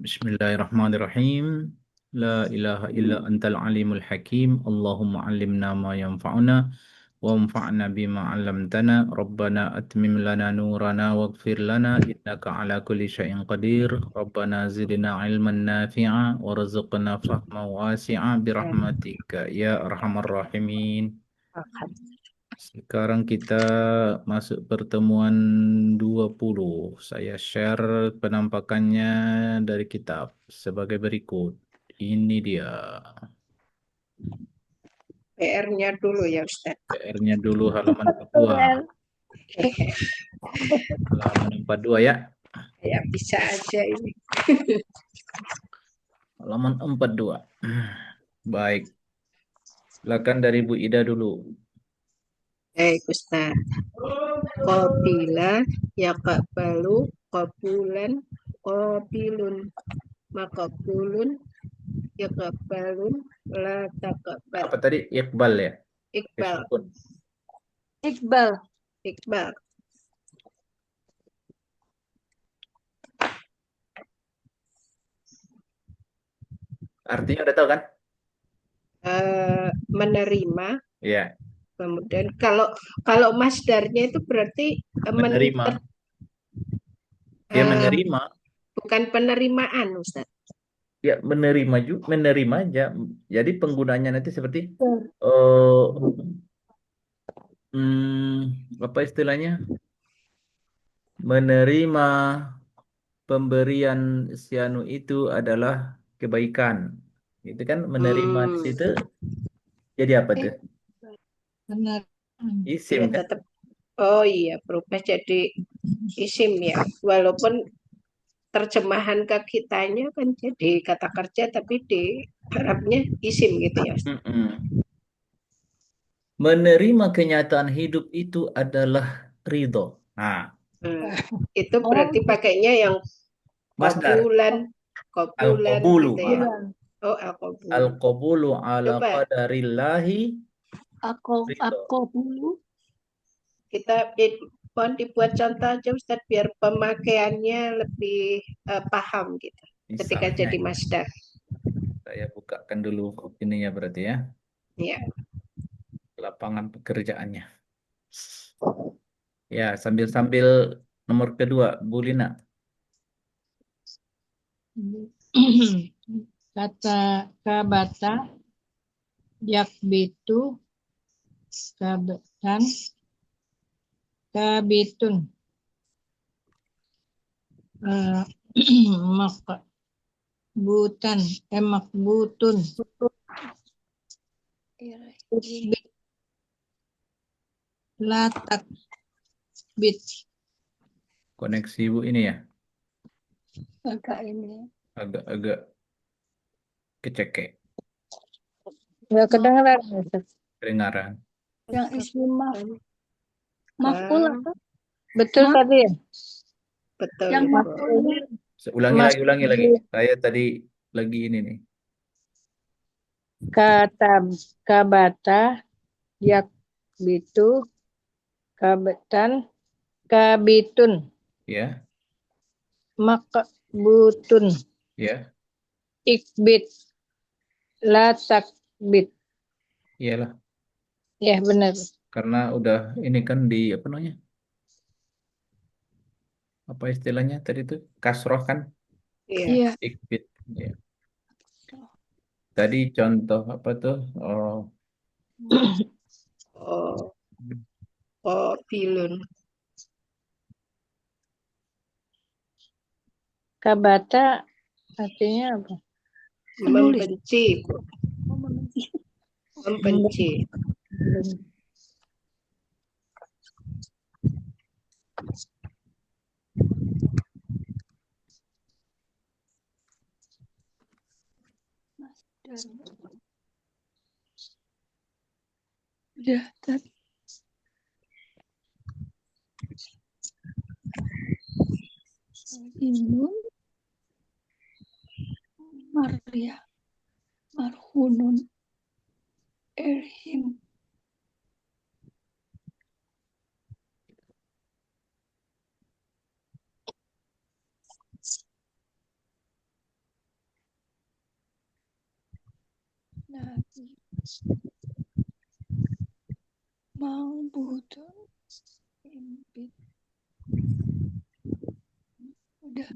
Bismillahirrahmanirrahim. La ilaha illa antal alimul hakim. Allahumma allimna ma yanfa'una wa anfa'na bima 'allamtana. Rabbana atmim lana nurana waghfir lana innaka ala kulli syai'in qadir. Rabbana zidna ilman nafi'a warzuqna fahma wasi'a birahmatika ya arhamar rahimin. Sekarang kita masuk pertemuan 20. Saya share penampakannya dari kitab sebagai berikut. Ini dia. PR-nya dulu ya Ustaz. PR-nya dulu halaman 42. Halaman 42 ya. Ya bisa aja ini. Halaman 42. Baik. Silakan dari Bu Ida dulu. Baik Ustaz. Qabila yaqbalu qabulan qabilun maqbulun yaqbalun la taqbal. Apa tadi? Iqbal ya? Iqbal. Iqbal. Iqbal. Artinya udah tahu kan? Menerima. Iya. Kemudian kalau masdarnya itu berarti Menerima. Dia menerima. bukan penerimaan Ustaz. Ya menerima aja. Jadi penggunanya nanti seperti apa istilahnya? Menerima pemberian sianu itu adalah kebaikan. Itu kan menerima di situ jadi apa tuh? Benar. Isim Ya kan? tetap. Oh iya, berubah jadi isim ya. Walaupun terjemahan ke kitanya kan jadi kata kerja tapi di Arabnya isim gitu ya. Mm-mm. Menerima kenyataan hidup itu adalah ridho. Nah, Itu berarti pakainya yang masdar kobulan al-qabulu. gitu ya. Oh, al-qabul. Al-qabulu ala Coba qadarillahi ridho. Aku dulu. kita mohon dibuat contoh aja Ustaz biar pemakaiannya lebih paham gitu. Ketika Misalnya jadi masdar. saya bukakan dulu ininya berarti ya, Ya. lapangan pekerjaannya. Ya, sambil-sambil nomor kedua, Bu Lina. Kata kabata yakbitu kabatan kabitun eh, makbutan makbutun bit latak bit Koneksi Ibu ini ya, agak ini agak-agak kecekek, nggak kedengeran kedengaran. yang istimewa makul apa betul tadi ya Betul. yang Ibu. makulnya Ulangi lagi. Saya tadi lagi ini nih. kata kabata yakbitu kabatan kabitun Ya, makbutun ya, ikbit latakbit iyalah. ya benar Karena udah ini kan di apa namanya? Apa istilahnya tadi itu? Kasroh kan? Iya. iya Ikbit. Ya. Tadi contoh apa tuh? Oh, Oh, qabilun. kabata artinya apa menulis Membenci, Bu. Membenci. udah tadi Inun Maria Marhunun Erhim nabi ma'budun imbit. Udah.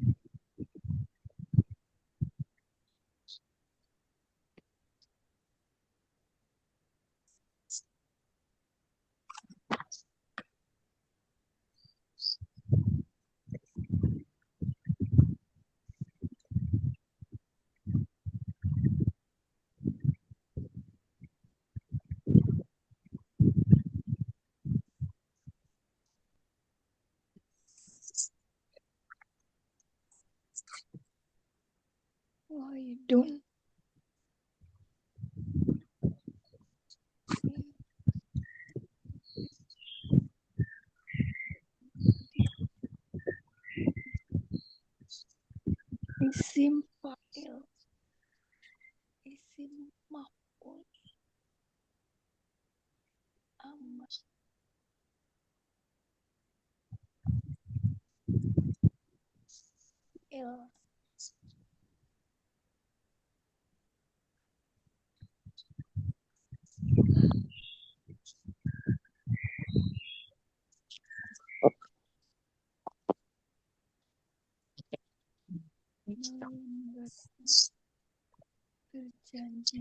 Wahidun isim fa'il, isim maf'ul, amat il melembutkan berjanji.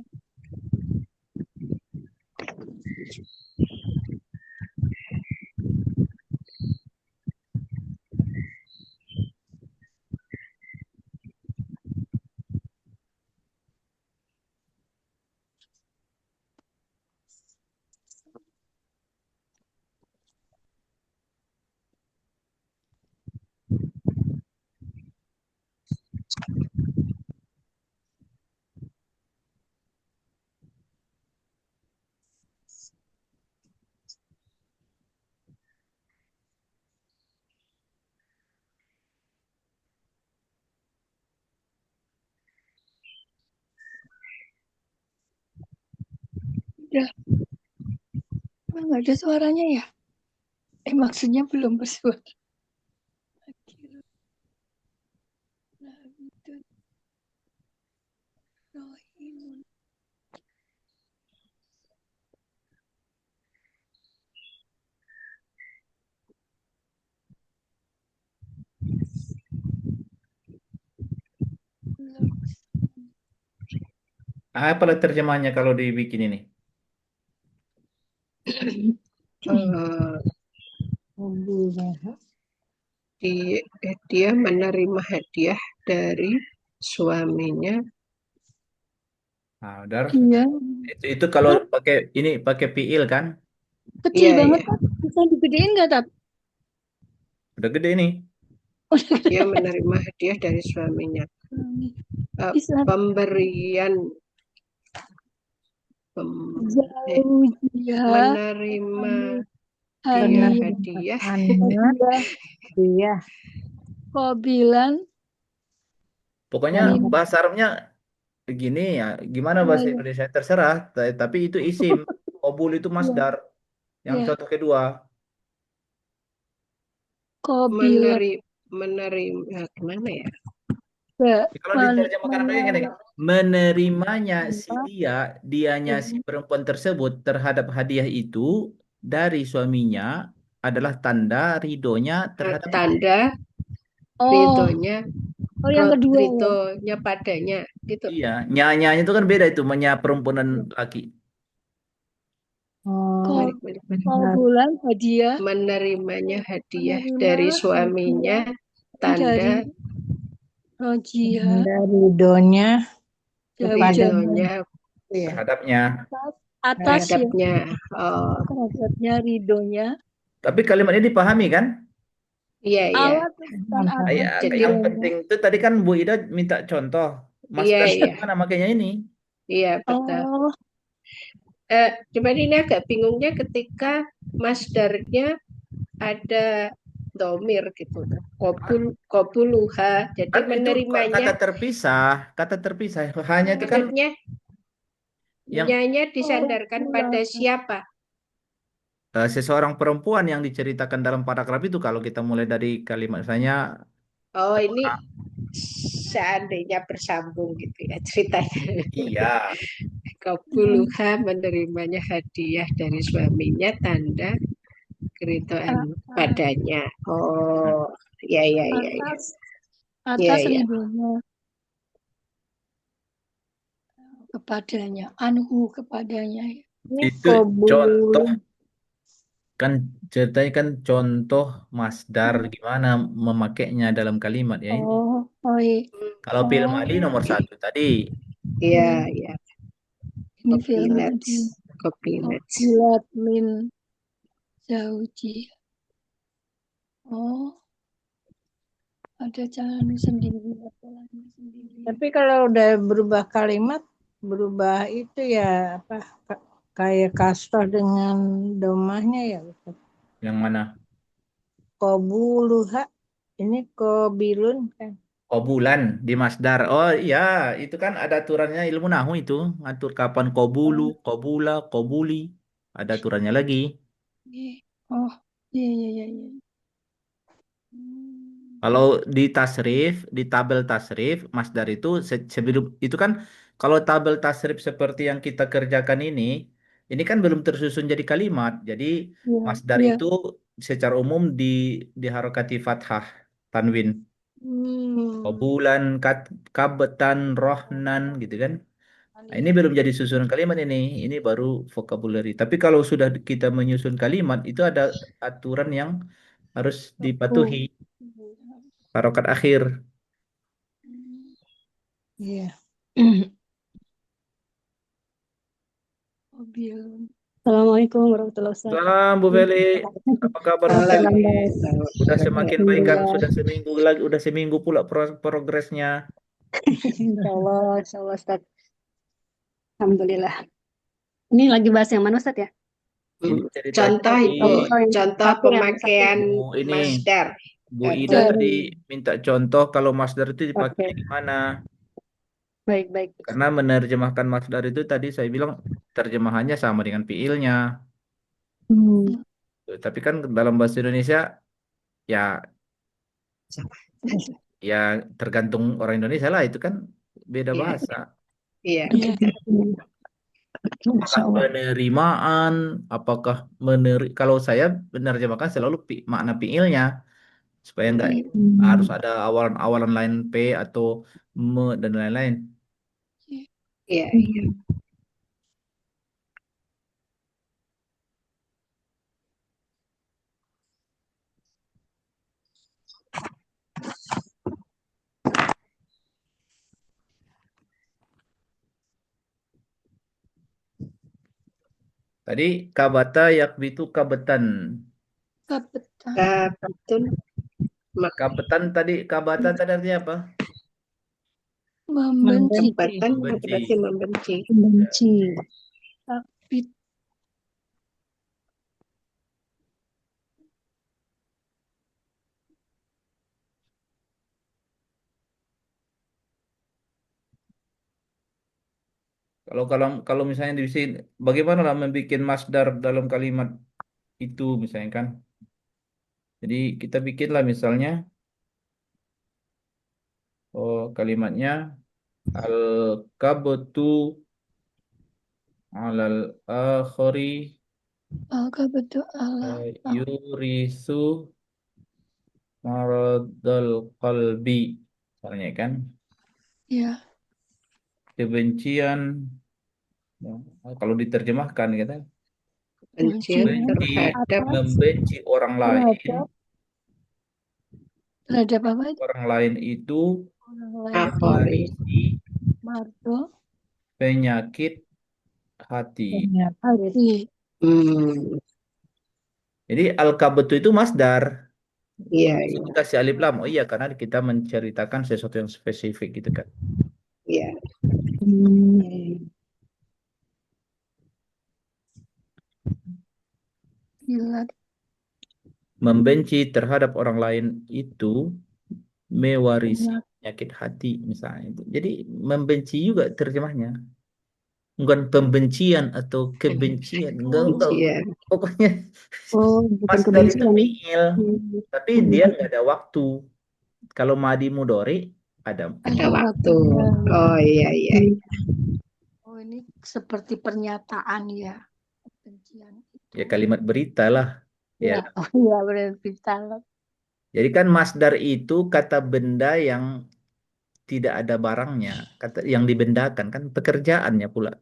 Udah. Emang nggak ada suaranya ya? Maksudnya belum bersuara. Akhirul labidun rohimun. Laksan. Apa terjemahnya kalau dibikin ini? Eh, Alhamdulillah. dia menerima hadiah dari suaminya. Nah, Dar, Iya, itu kalau pakai ini pakai fiil kan? kecil Iya, banget iya. kan? Bisa digedein nggak, Tat? Udah gede nih. Dia menerima hadiah dari suaminya. Bisa Pemberian pem- eh, zaujiyah menerima dia hadiah hadiah hadiah Iya, qabilan Pokoknya min bahasa Arabnya begini ya. Gimana bahasa lalu Indonesia terserah. Tapi itu isim. Qabul itu ya masdar. Yang ya satu kedua. qabilan menerima gimana ya? Kalau diterjemahkan apa gini, menerima menerimanya si dia, dianya si perempuan tersebut terhadap hadiah itu dari suaminya adalah tanda ridhonya terhadap itu. Tanda oh ridhonya yang kedua ya ridhonya padanya gitu. Iya, nyanyanya itu kan beda itu, perempuan dan laki. Ko- Balik. qabulan hadiah Menerimanya hadiah menerima dari hadiah suaminya dari tanda rojiha ridhonya kepada ridhonya ya. Terhadapnya. atas ya terhadapnya. Oh, terhadapnya ridhonya Tapi kalimat ini dipahami kan? iya, iya. alat dan Ya, atas Jadi yang keduanya penting itu tadi kan Bu Ida minta contoh. iya, Masdarnya iya, gimana makanya ini? iya, betul. oh Cuman ini agak bingungnya ketika masdarnya ada domir gitu, kobuluha, jadi Kan itu menerimanya. kata terpisah. Hanya itu kan Maksudnya yang nyanya oh disandarkan pada bulan siapa? seseorang perempuan yang diceritakan dalam paragraf itu kalau kita mulai dari kalimat misalnya Oh, ini ah, seandainya bersambung gitu ya ceritanya. iya Qabuluha menerimanya hadiah dari suaminya, tanda keridhaan padanya. Oh, ya ya ya ya. Atas Ya atas ya. ridhonya kepadanya, anhu kepadanya. Ini Itu contoh, kobulun. kan ceritanya kan contoh masdar gimana memakainya dalam kalimat ya. Oh, oh, iya. Kalau fi'il Oh, madi nomor 1 tadi. Ya hmm, ya. ini film Kopilat. tadi. Kopilat. Kopilat min zauji. Oh, ada cara sendiri, polanya sendiri. Tapi kalau udah berubah kalimat, berubah itu ya apa kayak kasroh dengan domahnya ya. Ustaz. Yang mana? Kobuluha. Ini kobilun kan. Kobulan di masdar. Oh iya, itu kan ada aturannya ilmu nahu itu. Ngatur kapan kobulu, kobula, kobuli. Ada aturannya lagi. Iya. Oh, iya, iya, iya, iya. Hmm. Kalau di tasrif, di tabel tasrif, masdar itu sebelum itu kan kalau tabel tasrif seperti yang kita kerjakan ini kan belum tersusun jadi kalimat. Jadi Iya, masdar iya. itu secara umum diharokati fathah, tanwin. Hmm. Kobulan, kabetan, rohnan gitu kan. Nah, ini belum jadi susunan kalimat ini. Ini baru vocabulary. Tapi kalau sudah kita menyusun kalimat, itu ada aturan yang harus dipatuhi. Oh. Harokat akhir. Iya. Mobil. Assalamualaikum warahmatullahi wabarakatuh. Salam Bu Feli. Apa kabar Bu Salam. Feli? Salam. Sudah semakin baik kan? Alhamdulillah. Sudah seminggu lagi, udah seminggu pula progresnya. Insya Allah Ustaz. Alhamdulillah. Ini lagi bahas yang mana Ustaz ya? Hmm. Cerita Contoh tadi. Ibu, contoh Satu yang pemakaian Oh, ini masdar. Bu Ida Atau tadi minta contoh kalau masdar itu dipakai Oke. gimana? Baik. Karena menerjemahkan masdar itu tadi saya bilang terjemahannya sama dengan fiilnya. Hmm. Tapi kan dalam bahasa Indonesia ya ya tergantung orang Indonesia lah itu kan beda Iya. bahasa. Iya. Iya. Apakah penerimaan, apakah kalau saya menerjemahkan selalu makna fiilnya supaya nggak harus ada awalan-awalan lain p atau me dan lain-lain. Iya. Iya. Tadi kabata yakbitu kabetan. Kabetan. Kabetun. Kabetan tadi kabata tadi artinya apa? Membenci. Kabatan Membenci. berarti membenci. Membenci. Kabit. Kalau misalnya di sini bagaimana lah membuat masdar dalam kalimat itu misalnya kan. Jadi kita bikinlah misalnya kalimatnya al-kabtu alal akhari Kabetu Allah. yurisu maradal qalbi. Misalnya kan Ya. kebencian ya, kalau diterjemahkan gitu Kebencian benci terhadap membenci orang lain Terhadap apa itu? orang lain itu Orang lain. akhari. mewarisi Marto. penyakit hati. Hati. Hmm. Jadi al-kabtu itu masdar. Iya. Ini kasih alif lam. Oh iya karena kita menceritakan sesuatu yang spesifik gitu kan. Iya. Gila. Membenci terhadap orang lain itu mewarisi penyakit hati misalnya itu. Jadi membenci juga terjemahnya. Bukan pembencian atau kebencian. Enggak. Kebencian. Pokoknya Oh, bukan masdar itu kebencian. fiil. Tapi dia nggak ada waktu. Kalau madi mudori ada Ada waktu. Oh iya iya. Oh, ini ini seperti pernyataan ya, kebencian Ya itu. kalimat berita lah. Ya. Ya, oh iya berarti salah. Jadi kan masdar itu kata benda yang tidak ada barangnya, kata yang dibendakan kan pekerjaannya pula.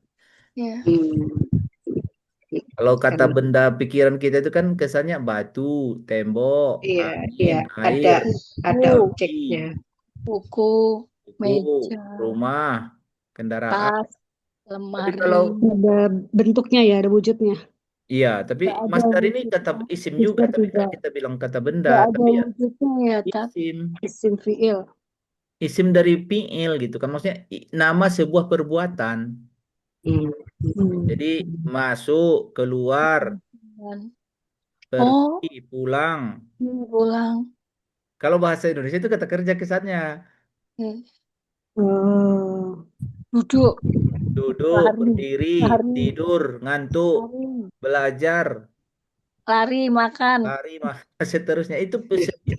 Ya, Hmm. Kalau kata Karena benda pikiran kita itu kan kesannya batu, tembok, iya, angin, ada air, ada buku, objeknya. buku, buku, meja, rumah, kendaraan. tas, Tapi lemari. kalau Ada bentuknya ya, ada wujudnya. iya, tapi Nggak ada masdar ini kata wujudnya. isim juga, Mister tapi juga kalau kita bilang kata benda, Nggak ada tapi ya wujudnya ya, Tat. isim, isim fiil. isim dari fiil gitu kan, maksudnya nama sebuah perbuatan. Hmm. Jadi masuk, keluar, Dan, oh, pergi, pulang. pulang. Kalau bahasa Indonesia itu kata kerja kesannya. Eh, Oh, duduk, Duduk, lari, berdiri, lari, tidur, ngantuk, lari, belajar, lari, makan. lari, seterusnya. Itu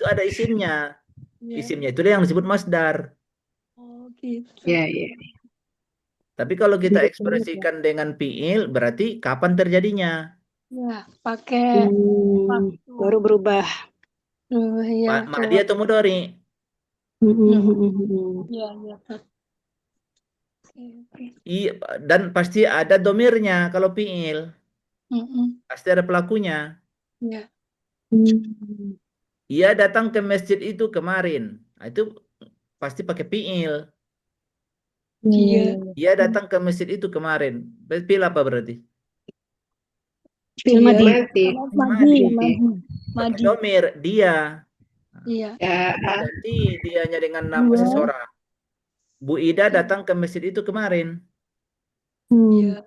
ada isimnya. Ya. Isimnya itu yang disebut masdar. Oh gitu. Ya, ya. Tapi kalau kita mirip banget ya. ekspresikan dengan fiil, berarti kapan terjadinya? Ya, pakai waktu. Baru berubah. Ya, Ma'di coba. atau mudhari? Ya, ya, Tat. Oke, oke. Iya, dan pasti ada domirnya kalau fiil. Mm-mm. Pasti ada pelakunya. Ya, Ia datang ke masjid itu kemarin. Nah, itu pasti pakai fiil. dia, Ia datang ke masjid itu kemarin. Fiil apa berarti? Fiil dia, madi. Mati. madi, Madi. Pakai madi. domir, dia. Iya, Ya, Tapi ganti dianya dengan nama dia, seseorang. Bu Ida datang ke masjid itu kemarin. dia.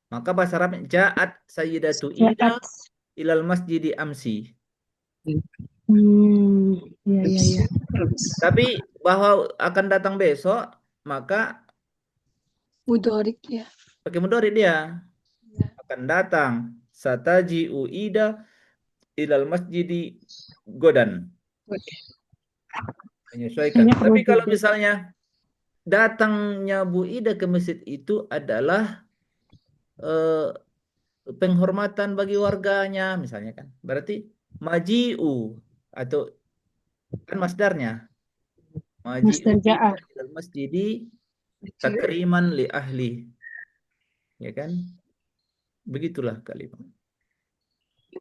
Maka bahasa Arabnya Ja'at Sayyidatu Ida Jaat. ilal masjidi amsi. Iya, iya, iya. terus. Tapi bahwa akan datang besok, maka Mudorik ya. pakai mudhari dia. Ya. Akan datang. Sataji'u Ida ilal masjidi godan. Menyesuaikan. Kayaknya perlu Tapi kalau juga. misalnya datangnya Bu Ida ke masjid itu adalah eh, penghormatan bagi warganya, misalnya kan. Berarti maji'u atau kan masdarnya. Maji'u Mister Ida Jaat. ilal masjidi takriman li ahli. Ya kan? Begitulah kalimat.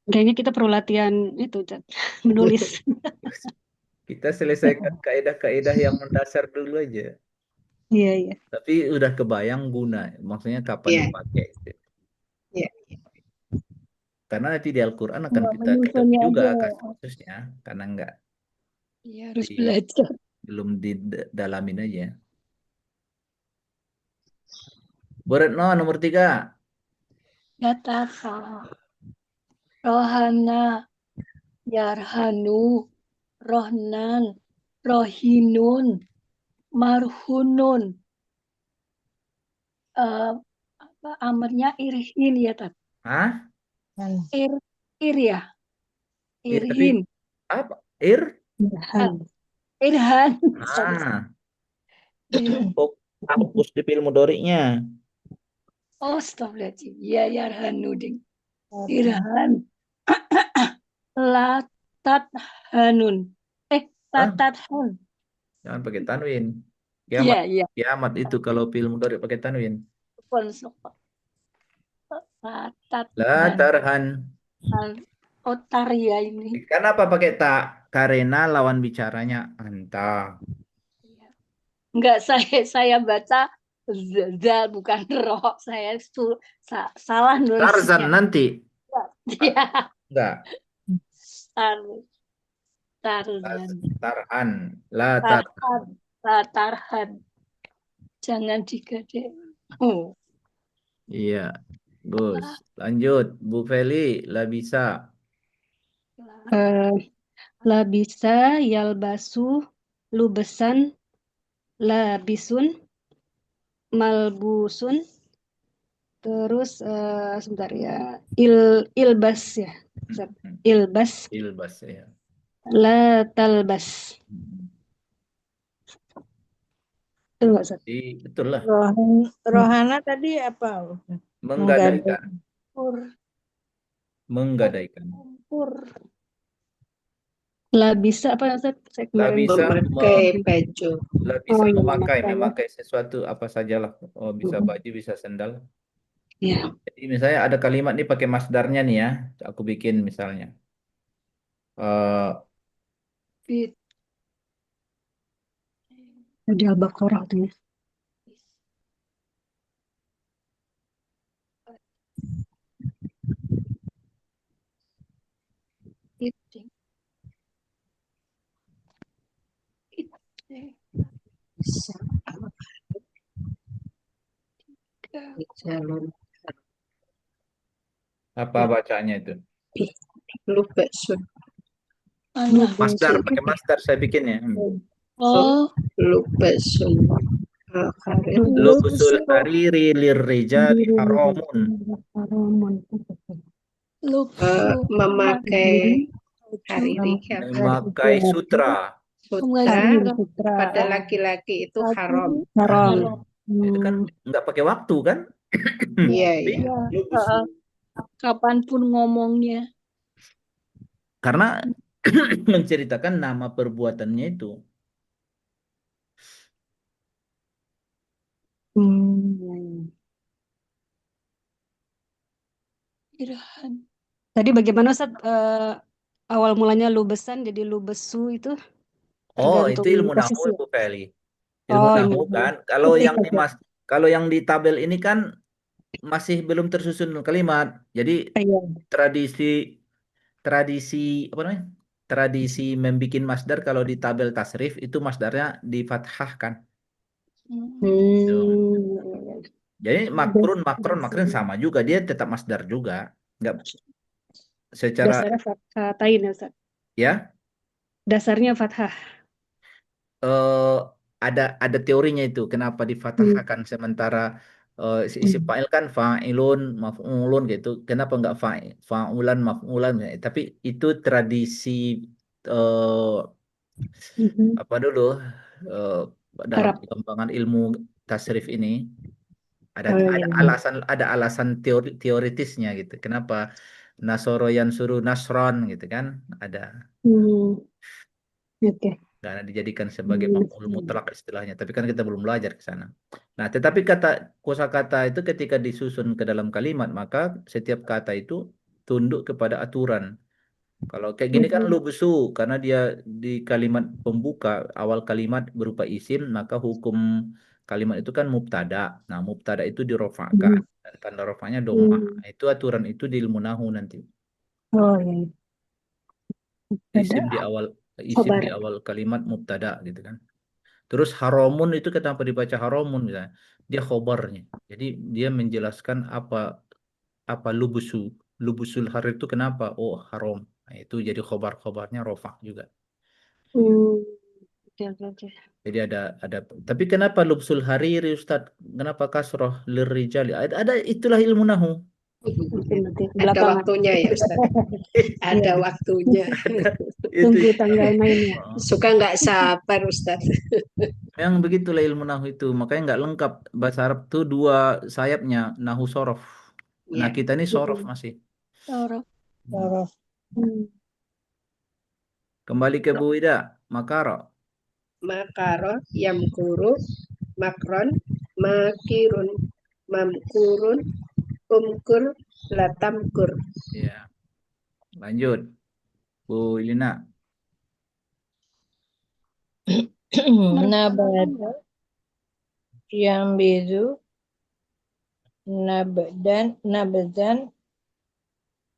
Kayaknya kita perlu latihan itu, Cat. Menulis. Kita selesaikan kaidah-kaidah yang mendasar dulu aja. Iya, iya. Tapi udah kebayang guna, maksudnya kapan Ya, dipakai. ya. Karena nanti di Al-Quran akan Nggak kita ketemu menyusunnya juga aja. kasus-kasusnya, karena Iya, harus di- belajar. belum didalamin aja. Bu Retno nomor 3. Kata salah. Rohana, Yarhanu, Rohnan, Rohinun, Marhunun. Apa amarnya irhin ya, Tat? Hah? Ir, ir ya, Ya, tapi irhin. apa? Ir? Irhan. Irhan. Ah, Ir- fokus di film mudhari'nya. Oh, astagfirullahaladzim. Ya, Yarhanu, ding. Irhan. Latat Hanun. Hah? Latat Han. Jangan pakai tanwin. Iya, Kiamat, iya. kiamat itu kalau film mudhari' pakai tanwin. Konsol. Latat La tarhan. Han. Otar ya ini. Kenapa pakai tak? Karena lawan bicaranya anta. Enggak, saya baca zal bukan roh. Saya salah Tarzan nulisnya. nanti. Iya, Enggak. tar, Tarzan. Tarhan. La tar. Tarhan. Tarhan. Jangan digade. Oh. Iya. Gus. Lanjut. Bu Feli. La bisa. Labisa yalbasu lubesan labisun malbusun terus sebentar ya ilbas ya. Bentar. Ilbas Ilbas ya. la talbas. Betul nggak, Ustaz? Jadi betul lah, Rohana tadi apa, Ustaz? menggadaikan, Pur, menggadaikan. pur. Lah bisa apa, Ustaz? Saya Lah kemarin bisa Memakai baju. lah bisa iya, memakai, memakai ya. memakai sesuatu apa sajalah. Oh, bisa baju, bisa sendal. Iya. Jadi misalnya ada kalimat nih pakai masdarnya nih ya. Aku bikin misalnya. Eh Bit. Di Al-Baqarah tuh ya. It. It. Bisa di jalur apa bacanya itu? Lubesun. Anak. Masdar, pakai masdar saya bikin ya. Oh, Lubesun. Karir. Lubsul hariri lirrijali haramun. Haramun. Memakai hariri. Memakai sutra. Sutra Sutra. pada laki-laki itu haram. Haram. Itu kan nggak pakai waktu kan? Iya, Tapi iya. lubusul. kapanpun ngomongnya. Karena menceritakan nama perbuatannya itu. Irahan. Tadi bagaimana, Ustaz? Awal mulanya lubesan jadi lubesu itu Oh, itu tergantung ilmu nahu, posisi. Bu Feli. Ilmu Oh, nahu ilmu. kan. Kalau Oke, yang di oke. kalau yang di tabel ini kan masih belum tersusun kalimat. Jadi Iya. tradisi tradisi apa namanya? Tradisi membikin masdar kalau di tabel tasrif itu masdarnya difathahkan. Gitu. Jadi makrun makrin sama juga, dia tetap masdar juga. Nggak secara Dasarnya fathatain ya, Ustaz. ya Dasarnya fathah. eh, ada teorinya itu kenapa difathahkan sementara isim fa'il kan fa'ilun maf'ulun gitu. Kenapa nggak fa'ulan maf'ulan? Tapi itu tradisi eh, apa dulu eh, dalam Arab. pengembangan ilmu tasrif ini ada Oh, ada iya. alasan teoritisnya gitu. Kenapa Nasoro yang suruh Nasron gitu kan? Ada Oke. karena dijadikan sebagai maf'ul mutlak istilahnya. Tapi kan kita belum belajar ke sana. Nah, tetapi kosakata itu ketika disusun ke dalam kalimat, maka setiap kata itu tunduk kepada aturan. Kalau kayak gini kan lubusu karena dia di kalimat pembuka awal kalimat berupa isim, maka hukum kalimat itu kan mubtada. Nah, mubtada itu dirofakkan dan tanda rofanya domah. Nah, itu aturan itu di ilmu nahu nanti. Oh, iya. Isim di awal kalimat mubtada gitu kan. Terus haramun itu kenapa dibaca haramun misalnya? Dia khobarnya. Jadi dia menjelaskan apa lubusu. Lubusul har itu kenapa? Oh, haram. Nah, itu jadi khobarnya rofa juga. Oke, oke, oke. Jadi ada tapi kenapa lubsul hariri Ustaz? Kenapa kasroh lirijali? Ada itulah ilmu nahu. Nanti Ada belakangan. waktunya ya Ustaz. Ada waktunya. Itu Tunggu tanggal mainnya. Suka nggak sabar Ustaz. yang begitulah ilmu nahu itu. Makanya nggak lengkap bahasa Arab tuh dua sayapnya nahu sorof. Nah, Ya. kita ini sorof masih. Orang. Sorof. Kembali ke Bu Ida, Makaro. Makaro yamkuru makron makirun mamkurun umkur latamkur. Ya, lanjut. Bu Ilina. Nabada yang bezu nabdan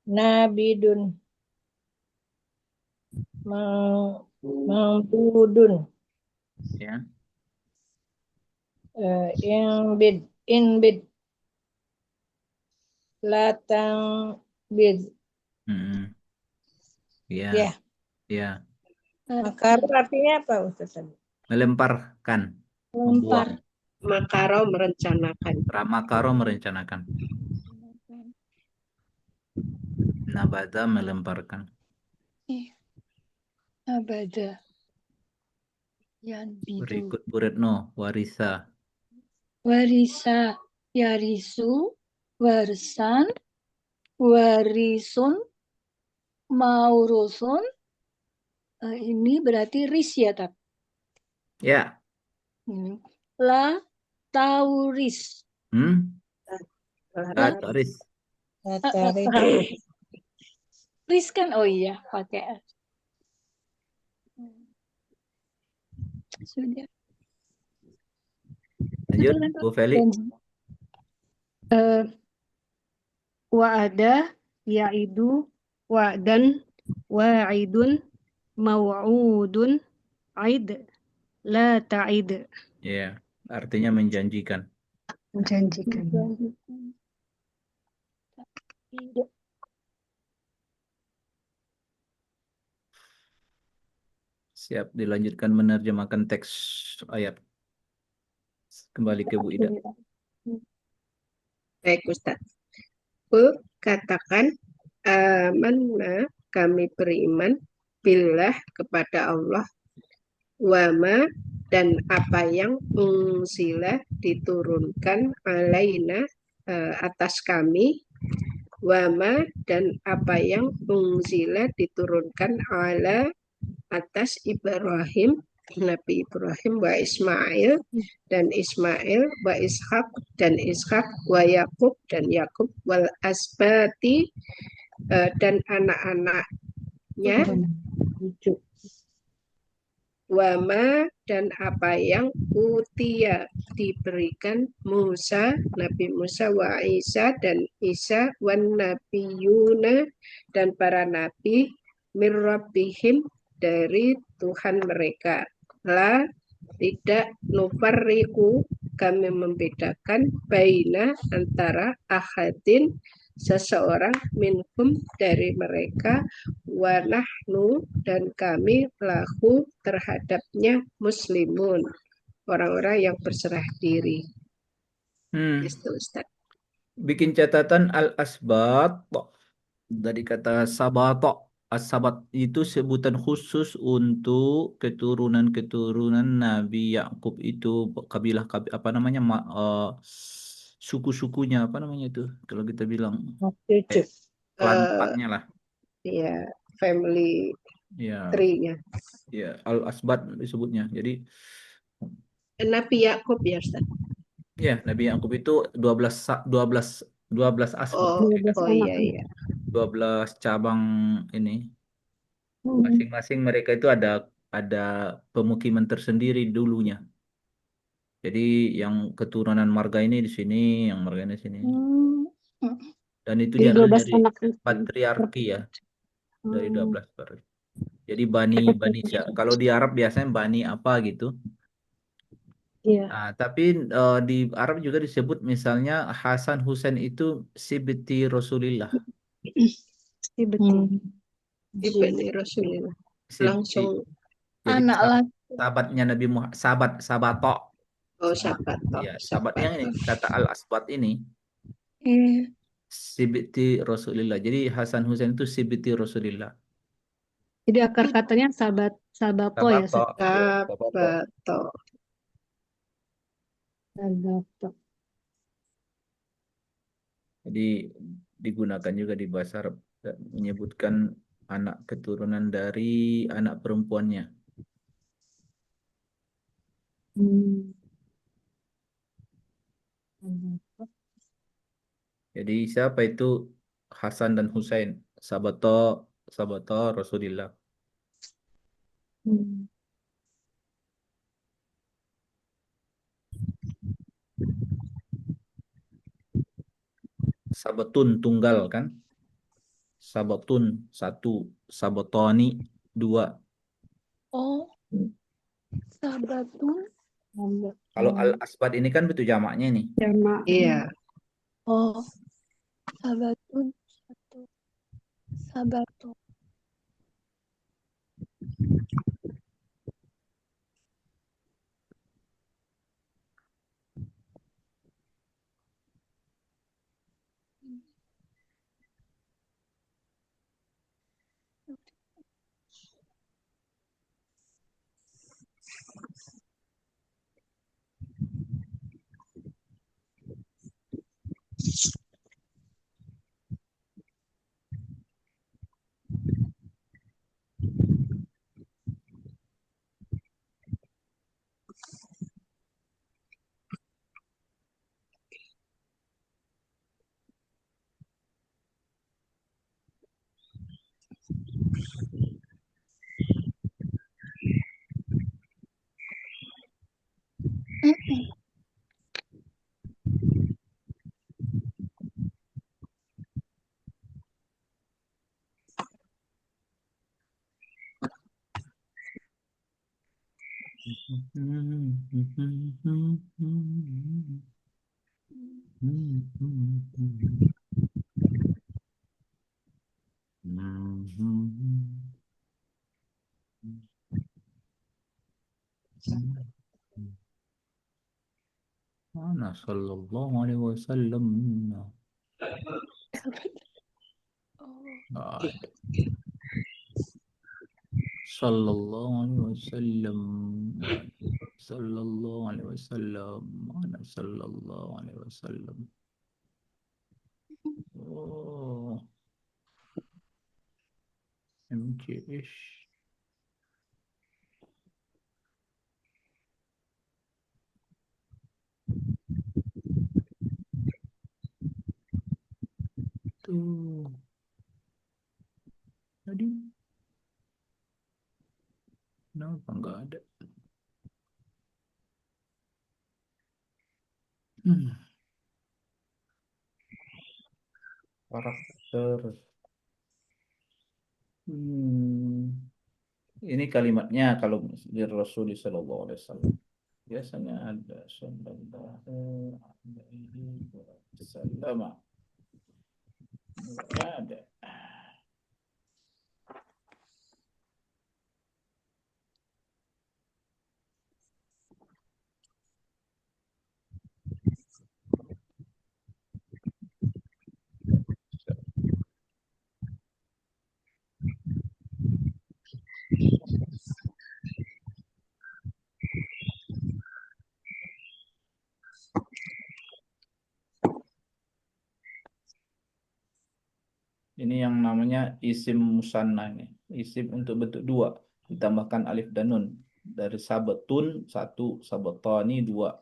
nabidun mangdudun Ya. inbid latang bid Mm-mm. Ya, ya. ya. Makar artinya apa Ustaz? Melemparkan, membuang. Makaro merencanakan. Ramakaro merencanakan. Nabata melemparkan. Abada. Yanbidu. Berikut Bu Retno, warisa. Warisa. Yarisu. Warisan. Warisun. Maurusun. Ini berarti ris ya, Tat? Ya. La tauris. Taris. Lataris. Ris kan, oh iya, pakai sudah. Lanjut, Bu Feli. Wa'ada, ya'idu, wa'dan, wa'idun, maw'udun, aid, la ta'id. Ya, artinya menjanjikan. Menjanjikan. Siap dilanjutkan menerjemahkan teks ayat. Kembali ke Bu Ida. Baik Ustaz. Bu, katakan amanna, kami beriman billah kepada Allah, wama dan apa yang unsila diturunkan alaina atas kami, wama dan apa yang unsila diturunkan ala atas Ibrahim, Nabi Ibrahim, wa Ismail dan Ismail, wa Ishak dan Ishak, wa Yakub dan Yakub, wal asbati dan anak-anaknya, wama dan apa yang utia diberikan Musa, Nabi Musa, wa Isa dan Isa, wan nabiyuna dan para nabi, mir rabbihim dari Tuhan mereka. La tidak nufarriku, kami membedakan baina antara ahadin seseorang minhum dari mereka, wa nahnu dan kami lahu terhadapnya muslimun, orang-orang yang berserah diri. Itu Ustaz. Bikin catatan al-asbat dari kata sabato. As-sabat itu sebutan khusus untuk keturunan-keturunan Nabi Yakub itu, kabilah apa namanya, suku-sukunya apa namanya itu kalau kita bilang klan-klannya lah. Ya, family Ya, tree-nya. ya al-asbat disebutnya. Jadi Nabi Yakub ya Ustaz. ya, Nabi Yakub itu 12 asbat. Oh, Ya. oh iya iya. 12 cabang ini. Masing-masing mereka itu ada pemukiman tersendiri dulunya. Jadi yang keturunan marga ini di sini, yang marga ini di sini. Dan itu Jadi diambil 12 dari anak patriarki ya, dari 12 patriarki. Jadi bani kalau di Arab biasanya bani apa gitu. Iya. Nah, tapi di Arab juga disebut misalnya Hasan Husain itu sibti Rasulillah. Ibni Rasulillah. Sibti. Langsung Jadi anak laki. sahabatnya Nabi Muhammad, sahabato. Oh sahabat. Ya, sahabat yang ini kata al-asbat ini sibti Rasulillah. Jadi Hasan Husain itu sibti Rasulillah. Jadi akar katanya sabato ya. Sahabato. Sabato. Jadi digunakan juga di bahasa Arab menyebutkan anak keturunan dari anak perempuannya. Jadi siapa itu Hasan dan Husain? Sahabato, sahabato Rasulillah. Sabatun tunggal kan? Sabatun satu, sabatoni dua. Oh, sabatun. Kalau al-asbad ini kan betul jamaknya nih. Jamak. Iya. Oh, sabatun satu. Sabato. Mana sallallahu alaihi wasallam? Nggak ada. Sallallahu alaihi wasallam. Sallallahu alaihi wasallam. Mana sallallahu alaihi wasallam? Oh, MCS. Tuh. Tadi kenapa nggak ada? Hmm. Karakter. Ini kalimatnya kalau di Rasulullah Sallallahu Alaihi Wasallam biasanya ada Sallallahu Alaihi Wasallam. Nggak ada. Ini yang namanya isim musanna ini. Isim untuk bentuk dua. Ditambahkan alif dan nun. Dari sabatun satu, sabatani dua.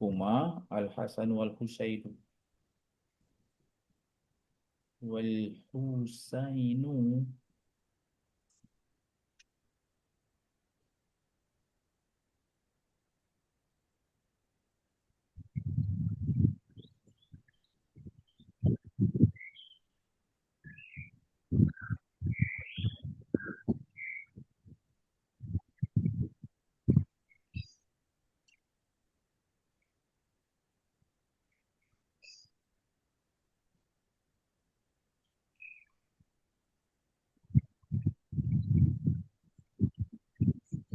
Huma al-Hasan wal Husainu. Wal Husainu.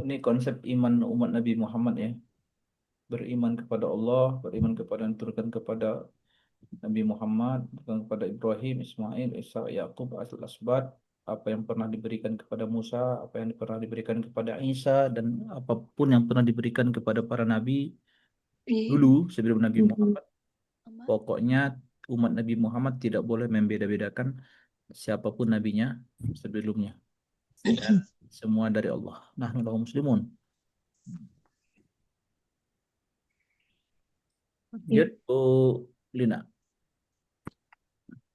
Ini konsep iman umat Nabi Muhammad ya. Beriman kepada Allah, beriman kepada yang diturunkan kepada Nabi Muhammad, beriman kepada Ibrahim, Ismail, Isa, Yakub, Al-Asbat, apa yang pernah diberikan kepada Musa, apa yang pernah diberikan kepada Isa, dan apapun yang pernah diberikan kepada para nabi dulu sebelum Nabi Muhammad. Pokoknya umat Nabi Muhammad tidak boleh membeda-bedakan siapapun nabinya sebelumnya. Dan semua dari Allah. Nahnu lahu muslimun. Lanjut, Lina.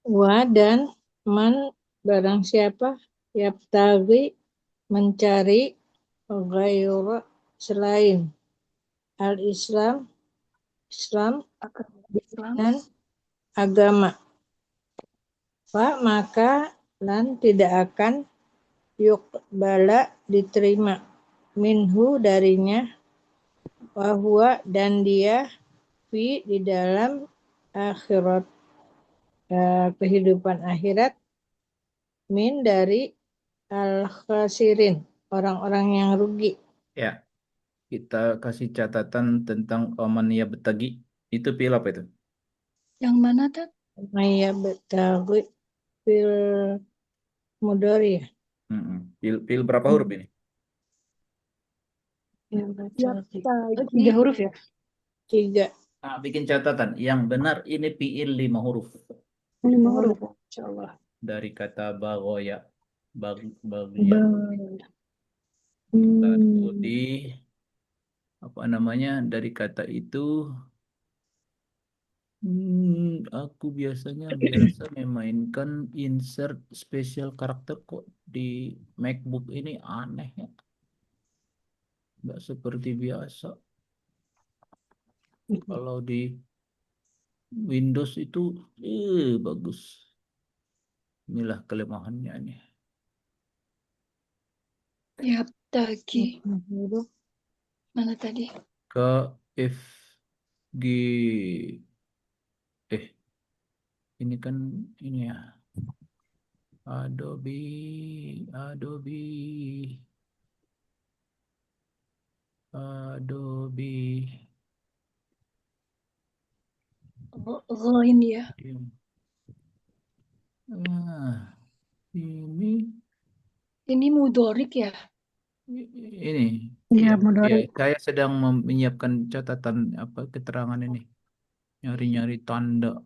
Wa dan man barang siapa yaptagi mencari ghaira selain al-Islam Islam dan agama. Maka lan tidak akan yuqbala diterima minhu darinya wahwa dan dia di dalam akhirat kehidupan akhirat min dari al-khasirin orang-orang yang rugi. Ya, kita kasih catatan tentang oman ya betagi. Itu pil apa itu? Yang mana, Tat? Maya betagi fil mudori ya. Pil berapa huruf ini? Tiga huruf ya? 3. Nah, bikin catatan. Yang benar ini fiil 5 huruf. 5 huruf. Insyaallah. Dari kata bagoya. Bagya. Lalu di apa namanya dari kata itu aku biasa memainkan insert spesial karakter kok di MacBook ini aneh ya. Nggak seperti biasa. Kalau di Windows itu bagus. Inilah kelemahannya nih. Ya, tagi. Mana tadi? Ke F G ini kan ini ya. Adobe Ghain ya. Nah, ini Ini mudhorik ya. ini Iya, ya, Mudorik. saya sedang menyiapkan catatan keterangan ini, nyari-nyari tanda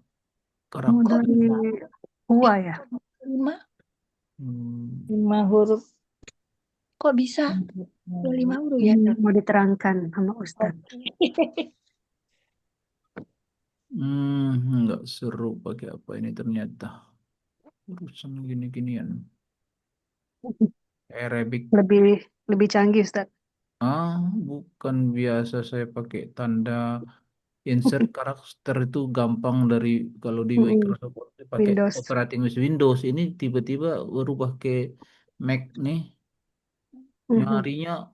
karakter. Mudorik Hua ya. 5. Hmm, 5 huruf. Kok bisa? 5 huruf ya. Ini mau diterangkan sama Ustadz. nggak seru pakai apa ini ternyata. Urusan gini-ginian. Arabic. Lebih canggih Ustadz. Bukan biasa saya pakai tanda insert karakter itu gampang dari kalau di Microsoft Word pakai Windows. operating Windows. Ini tiba-tiba berubah ke Mac nih, nyarinya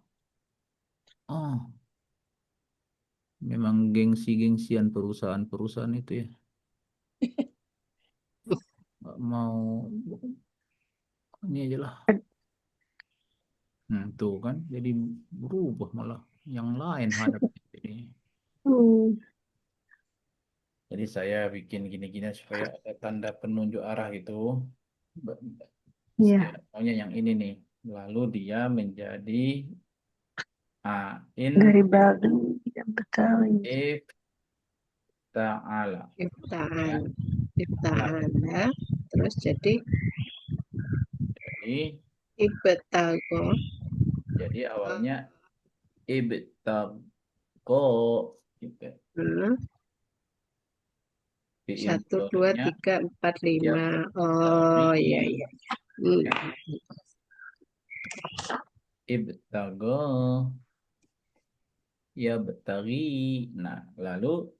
memang gengsi-gengsian perusahaan-perusahaan itu ya. Nggak mau ini aja lah. Tuh kan jadi berubah malah yang lain hadapnya ini. Hmm, Jadi saya bikin gini-gini supaya ada tanda penunjuk arah gitu. Iya. Saya maunya yang ini nih. Lalu dia menjadi Ain Garibaldi yang Betawi. if ta'ala. Ya. Ciptaan ya. Terus jadi Jadi ibtago. jadi awalnya ibtago gitu. Fi'il 1, 2, mudhari'nya 3, 4, ya 5. Oh iya iya. ibtago ya betagi. Nah, lalu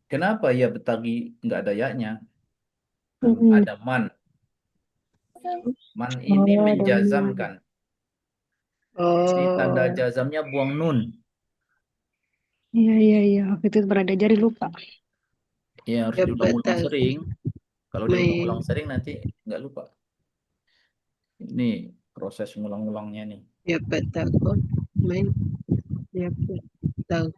kenapa ya betagi nggak ada ya-nya? Ada man. Man ini Oh, ada menjazamkan. Jadi tanda Oh, jazamnya buang nun. Iya. Waktu itu berada jari lupa. Ya harus ya diulang-ulang betul. sering. Kalau Main diulang-ulang sering nanti nggak lupa. Ini proses ngulang-ulangnya nih. ya betago. Main ya betago.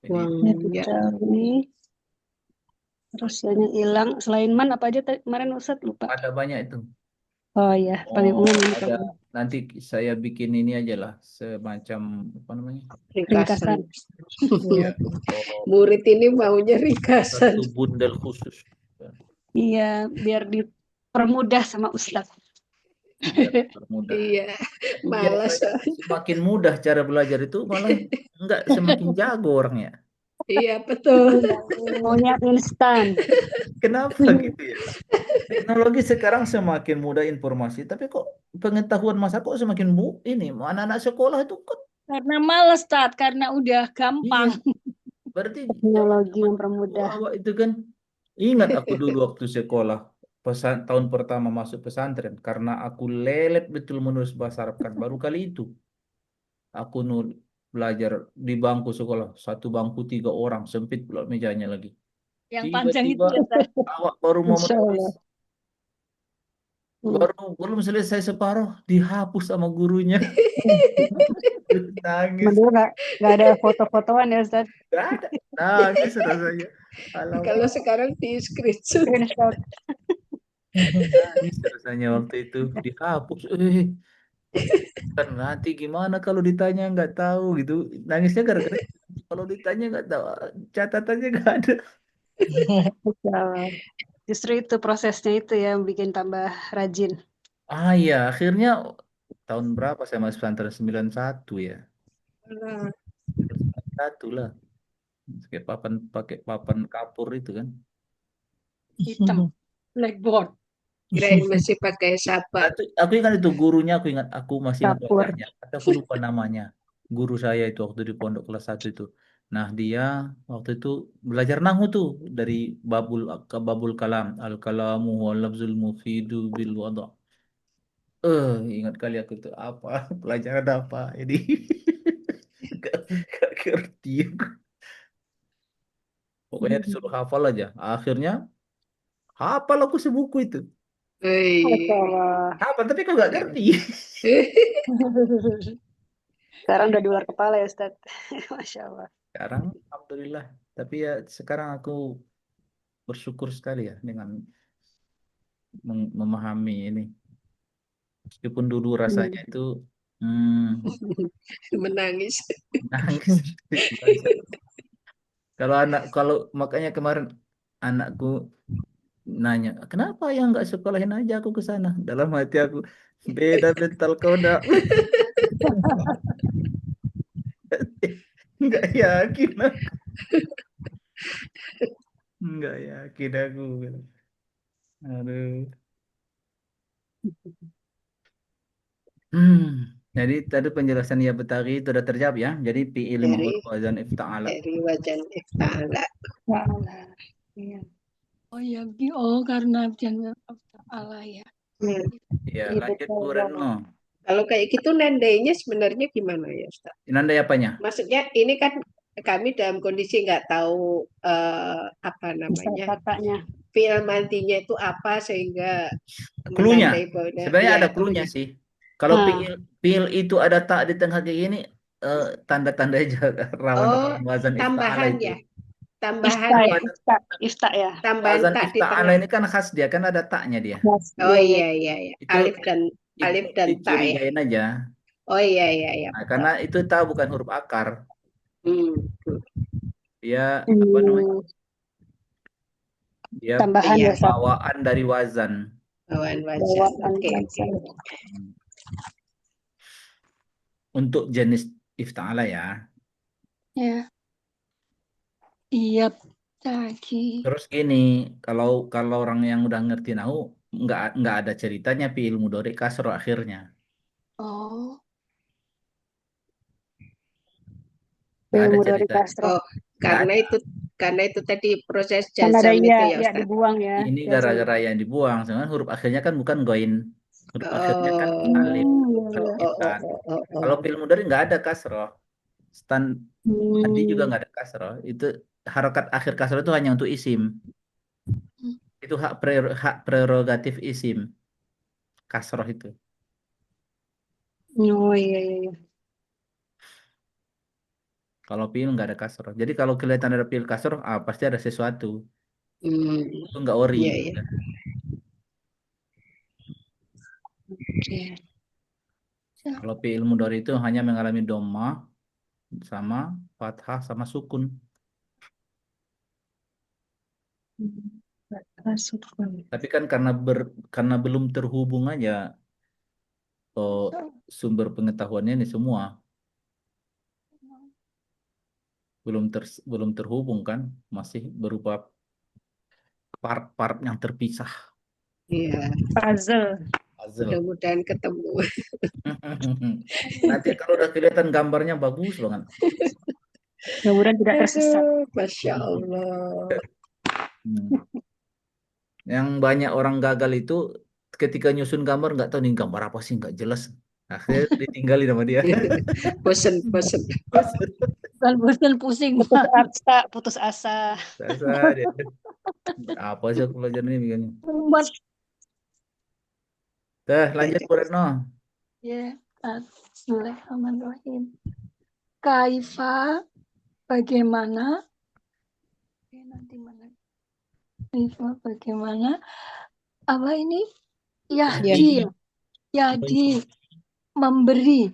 Jadi Ya, Uang ya Betawi. Terus yang hilang selain man apa aja kemarin Ustadz lupa. ada banyak itu. Oh iya, paling umum ini Ada nanti saya bikin ini aja lah semacam apa namanya? ringkasan. Ya, oh, Murid ini maunya ringkasan. satu bundel khusus. Iya, biar dipermudah sama Ustadz. Biar permudah. Iya, Iya, malas. semakin mudah cara belajar itu malah enggak semakin jago orangnya. Iya, betul. Maunya instan. Kenapa gitu ya? Teknologi sekarang semakin mudah informasi, tapi kok pengetahuan masa kok semakin ini anak-anak sekolah itu kok Karena males, Tat. Karena udah iya. gampang. Berarti Teknologi zaman mempermudah. awal itu kan ingat aku dulu waktu sekolah tahun pertama masuk pesantren karena aku lelet betul menulis bahasa Arab kan baru kali itu aku belajar di bangku sekolah satu bangku 3 orang sempit pula mejanya lagi Yang panjang itu tiba-tiba ya, Tat. awak baru mau Insya menulis Allah. baru belum selesai separuh dihapus sama gurunya nangis Dulu nggak ada foto-fotoan ya Ustadz. nggak ada nangis rasanya Kalau sekarang di screenshot. Screenshot. nangis rasanya waktu itu dihapus kan nanti gimana kalau ditanya nggak tahu gitu nangisnya gara-gara kalau ditanya nggak tahu catatannya nggak ada. Insya Allah. Justru itu prosesnya itu yang bikin tambah rajin. Iya akhirnya tahun berapa saya masuk pesantren 91 ya 91 lah pakai papan kapur itu kan Hitam. Blackboard. Kirain masih pakai sabar. aku ingat itu gurunya aku masih ingat Kapur. wajahnya tapi aku lupa namanya guru saya itu waktu di pondok kelas 1 itu nah dia waktu itu belajar nahu tuh dari babul kalam al kalamu wal lafzul mufidu bil wada ingat kali aku tuh apa pelajaran apa ini gak ngerti pokoknya disuruh hafal aja akhirnya hafal aku sebuku itu Masya Wih. Allah. hafal tapi kok gak ngerti Sekarang udah di luar kepala ya Ustadz. Masya Allah. Sekarang alhamdulillah. Tapi ya sekarang aku bersyukur sekali ya dengan memahami ini. Meskipun dulu rasanya itu Menangis. nangis. Kalau makanya kemarin anakku nanya, kenapa ya nggak sekolahin aja aku ke sana? Dalam hati aku, beda mental kau dak. Nggak yakin aku. Nggak yakin aku. Aduh. Jadi tadi penjelasan ya Betari itu sudah terjawab ya. Jadi fi'il Dari mahur wazan ifta'ala. wajan ifta'ala. Ta'ala. Iya. Oh ya, karena jangan Allah ya. Ya, Iya, lanjut Bu betul. Retno. Kalau kayak gitu nandainya sebenarnya gimana ya Ustaz? Nandai apanya? Maksudnya ini kan kami dalam kondisi nggak tahu apa Bisa namanya katanya. fi'il madhinya itu apa sehingga Cluenya. menandai bahwa Sebenarnya ya ada cluenya cluenya. sih. Kalau Nah. fi'il itu ada tak di tengah kayak gini, tanda-tanda aja rawan Oh, wazan ifta'ala tambahan itu. ya. Tambahan ya. Ifta ya. Tambahan Wazan tak di ifta'ala tengah. ini kan khas dia, kan ada taknya dia. Oh Iya. iya iya iya. Itu Alif dan ta ya. dicurigain aja. Oh iya iya iya. Nah, karena itu tahu bukan huruf akar. Hmm. Dia apa namanya? Dia Tambahan Iya. ya, Ustaz. bawaan dari wazan. Bawaan wazan. Bawaan Oke oke. wazan. Untuk jenis ifta'ala ya. Ya. Iya, lagi. Terus gini, kalau orang yang udah ngerti nahu, nggak ada ceritanya fi'il mudhari kasro akhirnya. Oh, Nggak ada ilmu dari cerita. Castro. Oh, Nggak ada. karena itu tadi proses Kan ada jazam itu ya ya Ustaz. dibuang ya. Ini gara-gara yang dibuang, sebenarnya huruf akhirnya kan bukan goin. Huruf akhirnya kan Oh, alif. oh, Kan. oh. Kalau fi'il mudhari nggak ada kasro. Tadi juga nggak ada kasro. Itu harokat akhir kasro itu hanya untuk isim. Itu hak prerogatif isim. Kasroh itu. Oh iya. Kalau fi'il nggak ada kasroh. Jadi kalau kelihatan ada fi'il kasroh, pasti ada sesuatu. Itu nggak ori. Iya, iya. Oke. Kalau fi'il mudhari itu hanya mengalami dhammah sama fathah sama sukun. Tapi kan karena belum terhubung aja sumber pengetahuannya ini semua belum terhubung kan, masih berupa part-part yang terpisah. Iya. Puzzle. Mudah-mudahan ketemu. Nanti kalau udah kelihatan gambarnya bagus banget. Mudah-mudahan tidak tersesat. Masya Allah. Yang banyak orang gagal itu ketika nyusun gambar nggak tahu nih gambar apa sih, nggak jelas. Akhirnya ditinggalin sama dia. Bosen. Bosan pusing. Putus asa. Dia. Apa sih aku belajar ini begini. Lanjut Bu Retno. Ya, Bismillahirrahmanirrahim. Kaifa, bagaimana? Nanti mana? Kaifa, bagaimana? Apa ini? Yahdi, memberi.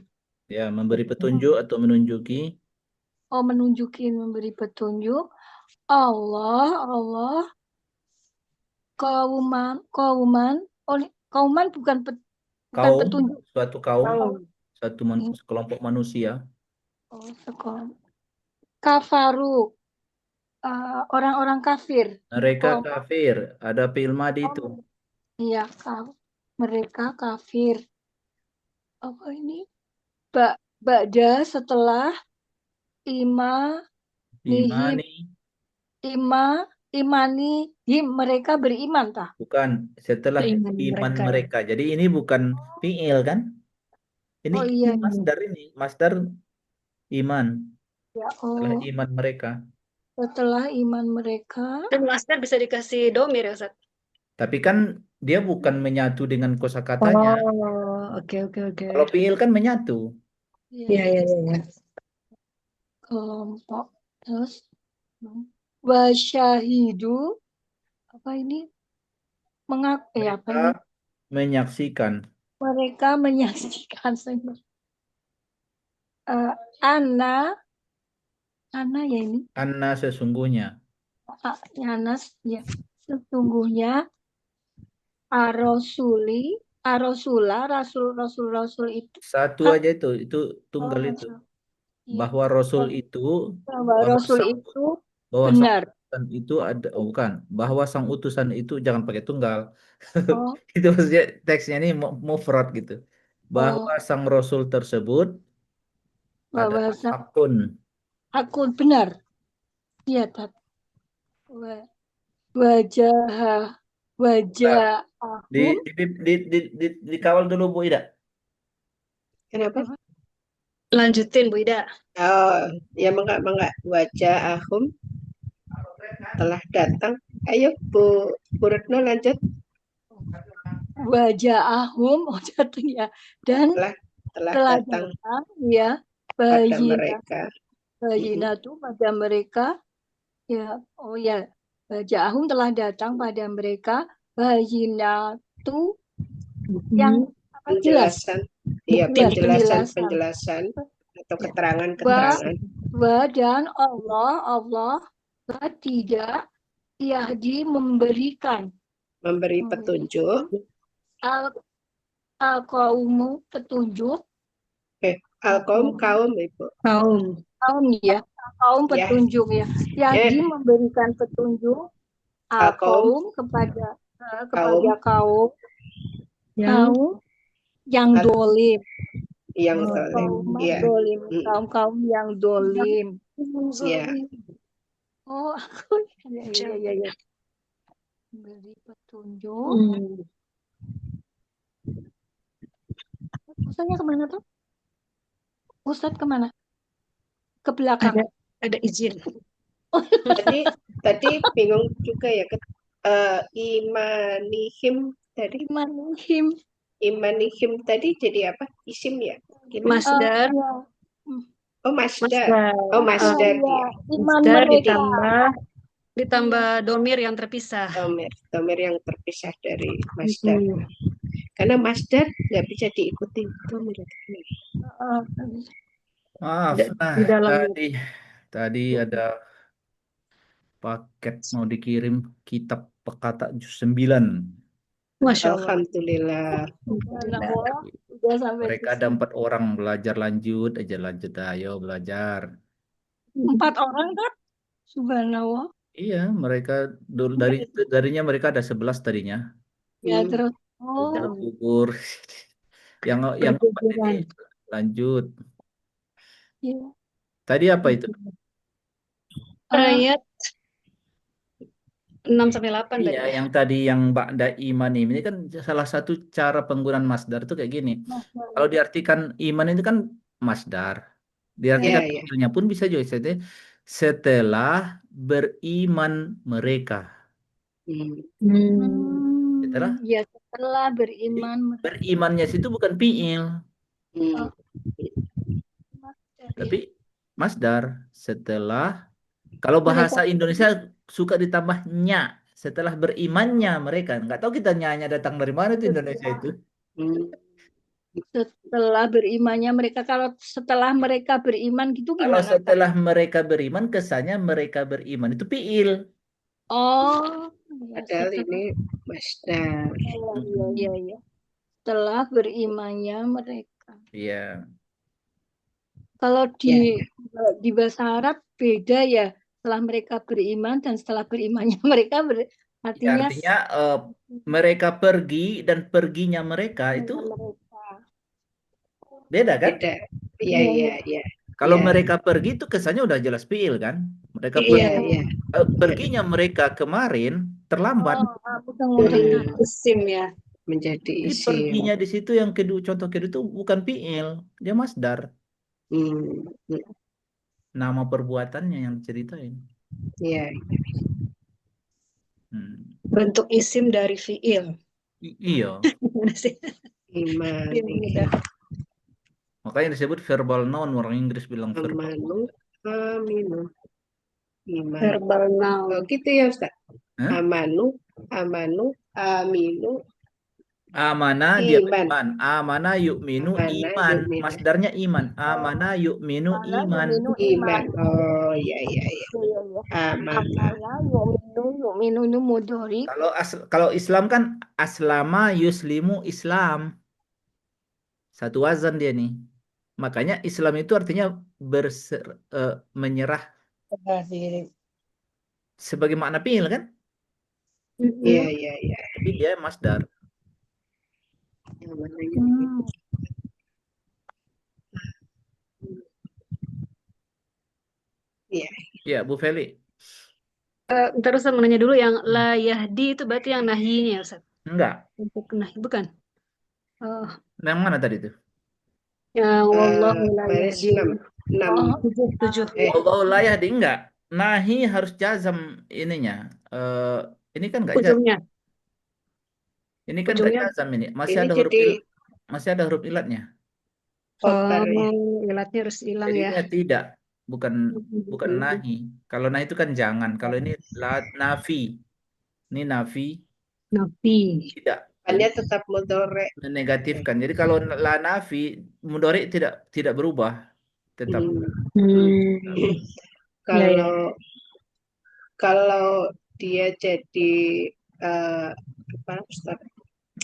Ya, memberi petunjuk atau menunjuki. Oh, menunjukin, memberi petunjuk. Allah, kauman. Oh, kauman bukan petunjuk. Suatu kaum. Suatu kelompok manusia. Oh, sekolah. Kafaru, orang-orang kafir. Mereka kafir. Ada fi'il madhi itu. Iya, mereka kafir. Apa ini? Ba'da setelah imani mereka beriman tah? Bukan, setelah iman mereka. Jadi ini bukan fi'il kan? Ini masdar iman. Ya, Setelah iman mereka. Setelah iman mereka. Dan masdar bisa dikasih domir ya, Ustaz? Tapi kan dia bukan menyatu dengan kosakatanya. Oh, oke. Kalau fi'il kan menyatu. Iya. Kelompok Terus wasyahidu apa ini? Apa Mereka ini? menyaksikan. Mereka menyaksikan Ana ya ini. Anna sesungguhnya. Anas ya. Sesungguhnya Rasul itu Satu ah, aja itu tunggal itu. Rasul. Iya. Bahwa Rasul itu, Bahwa bahwa Rasul sang, itu bahwa sang benar. utusan itu ada, oh bukan, bahwa sang utusan itu jangan pakai tunggal. Oh, Itu maksudnya teksnya ini mufrad gitu. Bahwa oh, sang Rasul tersebut bahwa adalah hakun. aku benar. Iya, wa- wajah Bentar. Di, wajahahum dikawal dulu Bu Ida. Kenapa? apa? Lanjutin Bu Ida. Oh, ya mengak wajah ahum telah datang. Ayo Bu Retno lanjut. Wajahahum jatuh ya. Dan Telah telah datang datang ya pada mereka. bayinatu pada mereka ya. Oh ya, wajahahum telah datang pada mereka bayinatu yang apa jelas. Penjelasan, iya Jelas, penjelasan atau Ya. keterangan-keterangan. Dan Allah tidak yahdi memberi Petunjuk. al-qaumu petunjuk Kaum Ibu. kaum ya kaum Ya. petunjuk ya yahdi memberikan petunjuk al-qaum kepada kaum yang dolim Yang zalim. Iya. kaum yang dolim. Iya. Oh, aku ya. Beri petunjuk. Ustaznya kemana tuh? Ustadz kemana? Ke belakang. Ada izin. Tadi bingung juga ya. Imanihim tadi. Imanihim tadi jadi apa? Isim ya? Masdar. Oh, masdar. Oh, masdar dia. Iman Masdar mereka. ditambah domir yang terpisah. Domir yang terpisah dari masdar. Karena masdar nggak bisa diikuti domir. Maaf, Di dalam tadi ada paket mau dikirim kitab Pekata juz 9. Masya Allah. Alhamdulillah. Udah sampai Mereka ada 4 orang belajar lanjut ayo belajar. 4 orang kan? Subhanallah. Iya, mereka darinya mereka ada 11 tadinya. Ya terus. Gugur. yang 4 ini lanjut. Iya. Tadi apa itu? Ayat 6 sampai 8 tadi Iya, ya. yang tadi yang ba'da iman ini kan salah satu cara penggunaan masdar itu kayak gini. Kalau diartikan iman itu kan masdar. Diartikan fi'ilnya pun bisa juga setelah beriman mereka. Setelah? Ya, setelah beriman. Berimannya situ bukan fi'il. Tapi masdar. Setelah, kalau bahasa Indonesia suka ditambahnya. Setelah berimannya mereka. Nggak tahu kita nyanya datang dari mana itu Indonesia itu. Setelah berimannya mereka, kalau setelah mereka beriman gitu Kalau gimana? setelah mereka beriman, kesannya mereka beriman itu fi'il. Oh, Padahal ini masdar. Iya. Setelah berimannya mereka. Iya. Kalau di bahasa Arab beda ya. Setelah mereka beriman dan setelah berimannya mereka artinya mereka pergi dan perginya mereka itu beda kan? Beda. Iya. Kalau mereka pergi itu kesannya udah jelas fi'il kan? Mereka pergi. Perginya mereka kemarin terlambat. Dari isim ya. Menjadi Jadi isim. perginya di situ yang contoh kedua itu bukan fi'il, dia masdar. Nama perbuatannya yang diceritain. Iya. Bentuk isim dari fi'il. Iya. Iman. Makanya disebut verbal noun, orang Inggris bilang verbal. Aminu. Iman. Verbal Oh, noun. gitu ya Ustaz. Hah? Amanu, aminu, Amana dia iman. beriman. Amana yu'minu Amana iman. yu'minu. Masdarnya iman. Amana yu'minu Mana iman. yu'minu Iman. iman. Oh, iya, iya, iya. Iya, iya. Amana. Amana yu'minu ini mudhari. Kalau Islam kan aslama yuslimu Islam. Satu wazan dia nih. Makanya Islam itu artinya menyerah Serah diri. sebagai makna fi'il kan? Iya, iya, iya. Tapi dia masdar. Amana yu'minu. Iya. Ya, Bu Feli. Ntar Ustaz mau nanya dulu yang la yahdi itu berarti yang nahinya ya Ustaz. Enggak. Untuk nahi bukan. Oh, Yang mana tadi itu? yang wallahu la Baris yahdi. 6. Oh, 7. Wallahu la yahdi enggak. Nahi harus jazam ininya. Ini kan enggak jazam. Ujungnya. Ini kan enggak Ujungnya. jazam ini. Ini jadi Masih ada huruf ilatnya. khobar ya. Ilatnya harus hilang ya. Jadinya tidak, bukan nahi. Kalau nahi itu kan jangan. Kalau ini nafi. Ini nafi Nafi. tidak. Depannya tetap mudhari. Menegatifkan. Jadi kalau la nafi mudhari tidak berubah, tetap. Kalau kalau dia jadi apa Ustaz?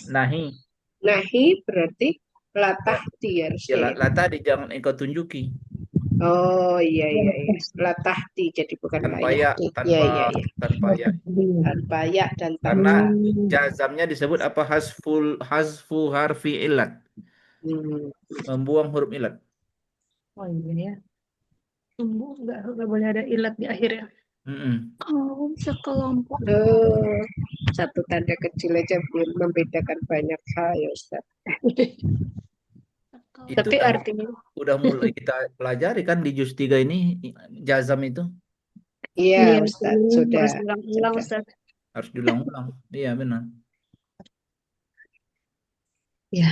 Nahi. Nahi berarti latah dia harusnya. Ya, la tadi jangan engkau tunjuki. Oh iya iya iya. Latah jadi bukan Tanpa layak. ya, Iya iya iya. tanpa ya. Tanpa ya dan Karena tanpa. jazamnya disebut apa? Hasfu harfi ilat. Membuang huruf ilat. Oh iya ya. Nggak boleh ada ilat di akhir ya. oh, sekelompok. Satu tanda kecil aja membedakan banyak hal ya Ustaz. Itu Tapi artinya udah mulai kita pelajari kan di juz 3 ini jazam itu. Iya Ustaz, sudah. Harus diulang-ulang Ustaz. Harus diulang-ulang. Iya benar. Ya.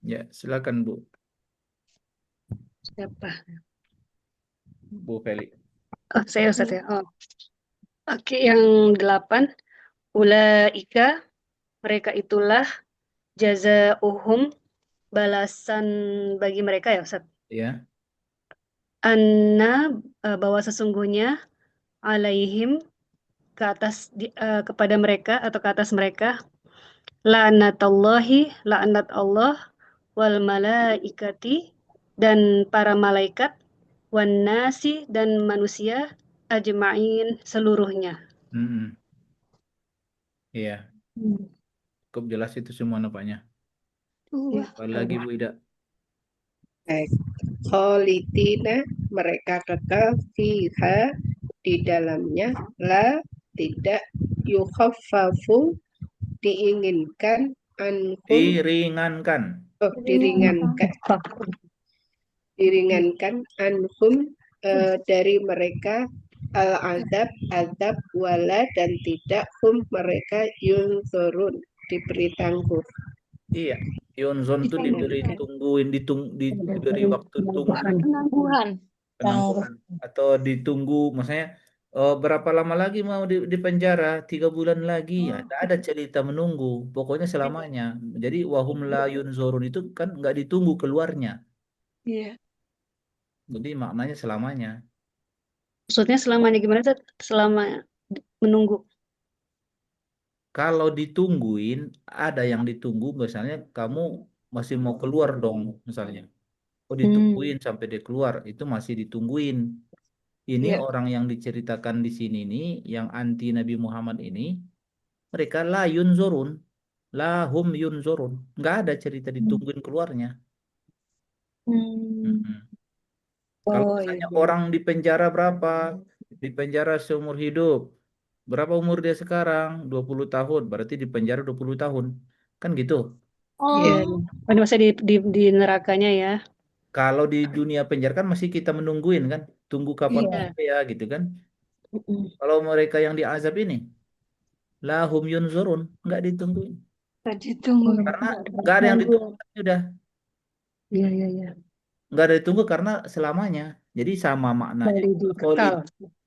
Ya, silakan Bu. Siapa? Bu Feli. Oh, saya Ustaz ya. Oh. Oke, yang 8. Ulaika, mereka itulah jazauhum, balasan bagi mereka ya Ustaz. Ya. Anna, bahwa sesungguhnya alaihim, kepada mereka atau ke atas mereka, la'natullahi, la'nat Allah, wal malaikati, dan para malaikat, wan nasi, dan manusia, ajma'in, seluruhnya. Iya. Cukup jelas itu semua nampaknya. Lagi Bu Ida. Baik. Kholidina, mereka kekal fiha, di dalamnya, la tidak yukhaffafu, diinginkan, anhum, Diringankan. diringankan anhum, dari mereka azab wala, dan tidak hum, mereka yunzurun, diberi tangguh. Iya, yunzon itu diberi diberi waktu tunggu, Penangguhan. atau ditunggu, maksudnya berapa lama lagi mau di penjara? 3 bulan lagi ya, tidak ada cerita menunggu, pokoknya selamanya. Jadi wahum la yunzurun itu kan nggak ditunggu keluarnya. Iya. Jadi maknanya selamanya. Maksudnya selamanya gimana Ustaz? Selama menunggu. Kalau ditungguin, ada yang ditunggu, misalnya kamu masih mau keluar dong, misalnya. Oh, ditungguin sampai dia keluar, itu masih ditungguin. Ini orang yang diceritakan di sini nih, yang anti Nabi Muhammad ini, mereka la yunzurun, la hum yunzurun. Nggak ada cerita ditungguin keluarnya. Kalau misalnya orang di penjara berapa? Di penjara seumur hidup. Berapa umur dia sekarang? 20 tahun. Berarti di penjara 20 tahun. Kan gitu. Ini masih di nerakanya ya. Kalau di dunia penjara kan masih kita menungguin kan. Tunggu kapan ya gitu kan. Kalau mereka yang diazab ini, lahum yunzurun, nggak ditungguin. Karena nggak ada yang ditunggu. Sudah. Iya. Nggak ada ditunggu karena selamanya. Jadi sama maknanya. Khalidi, Khalid. kekal.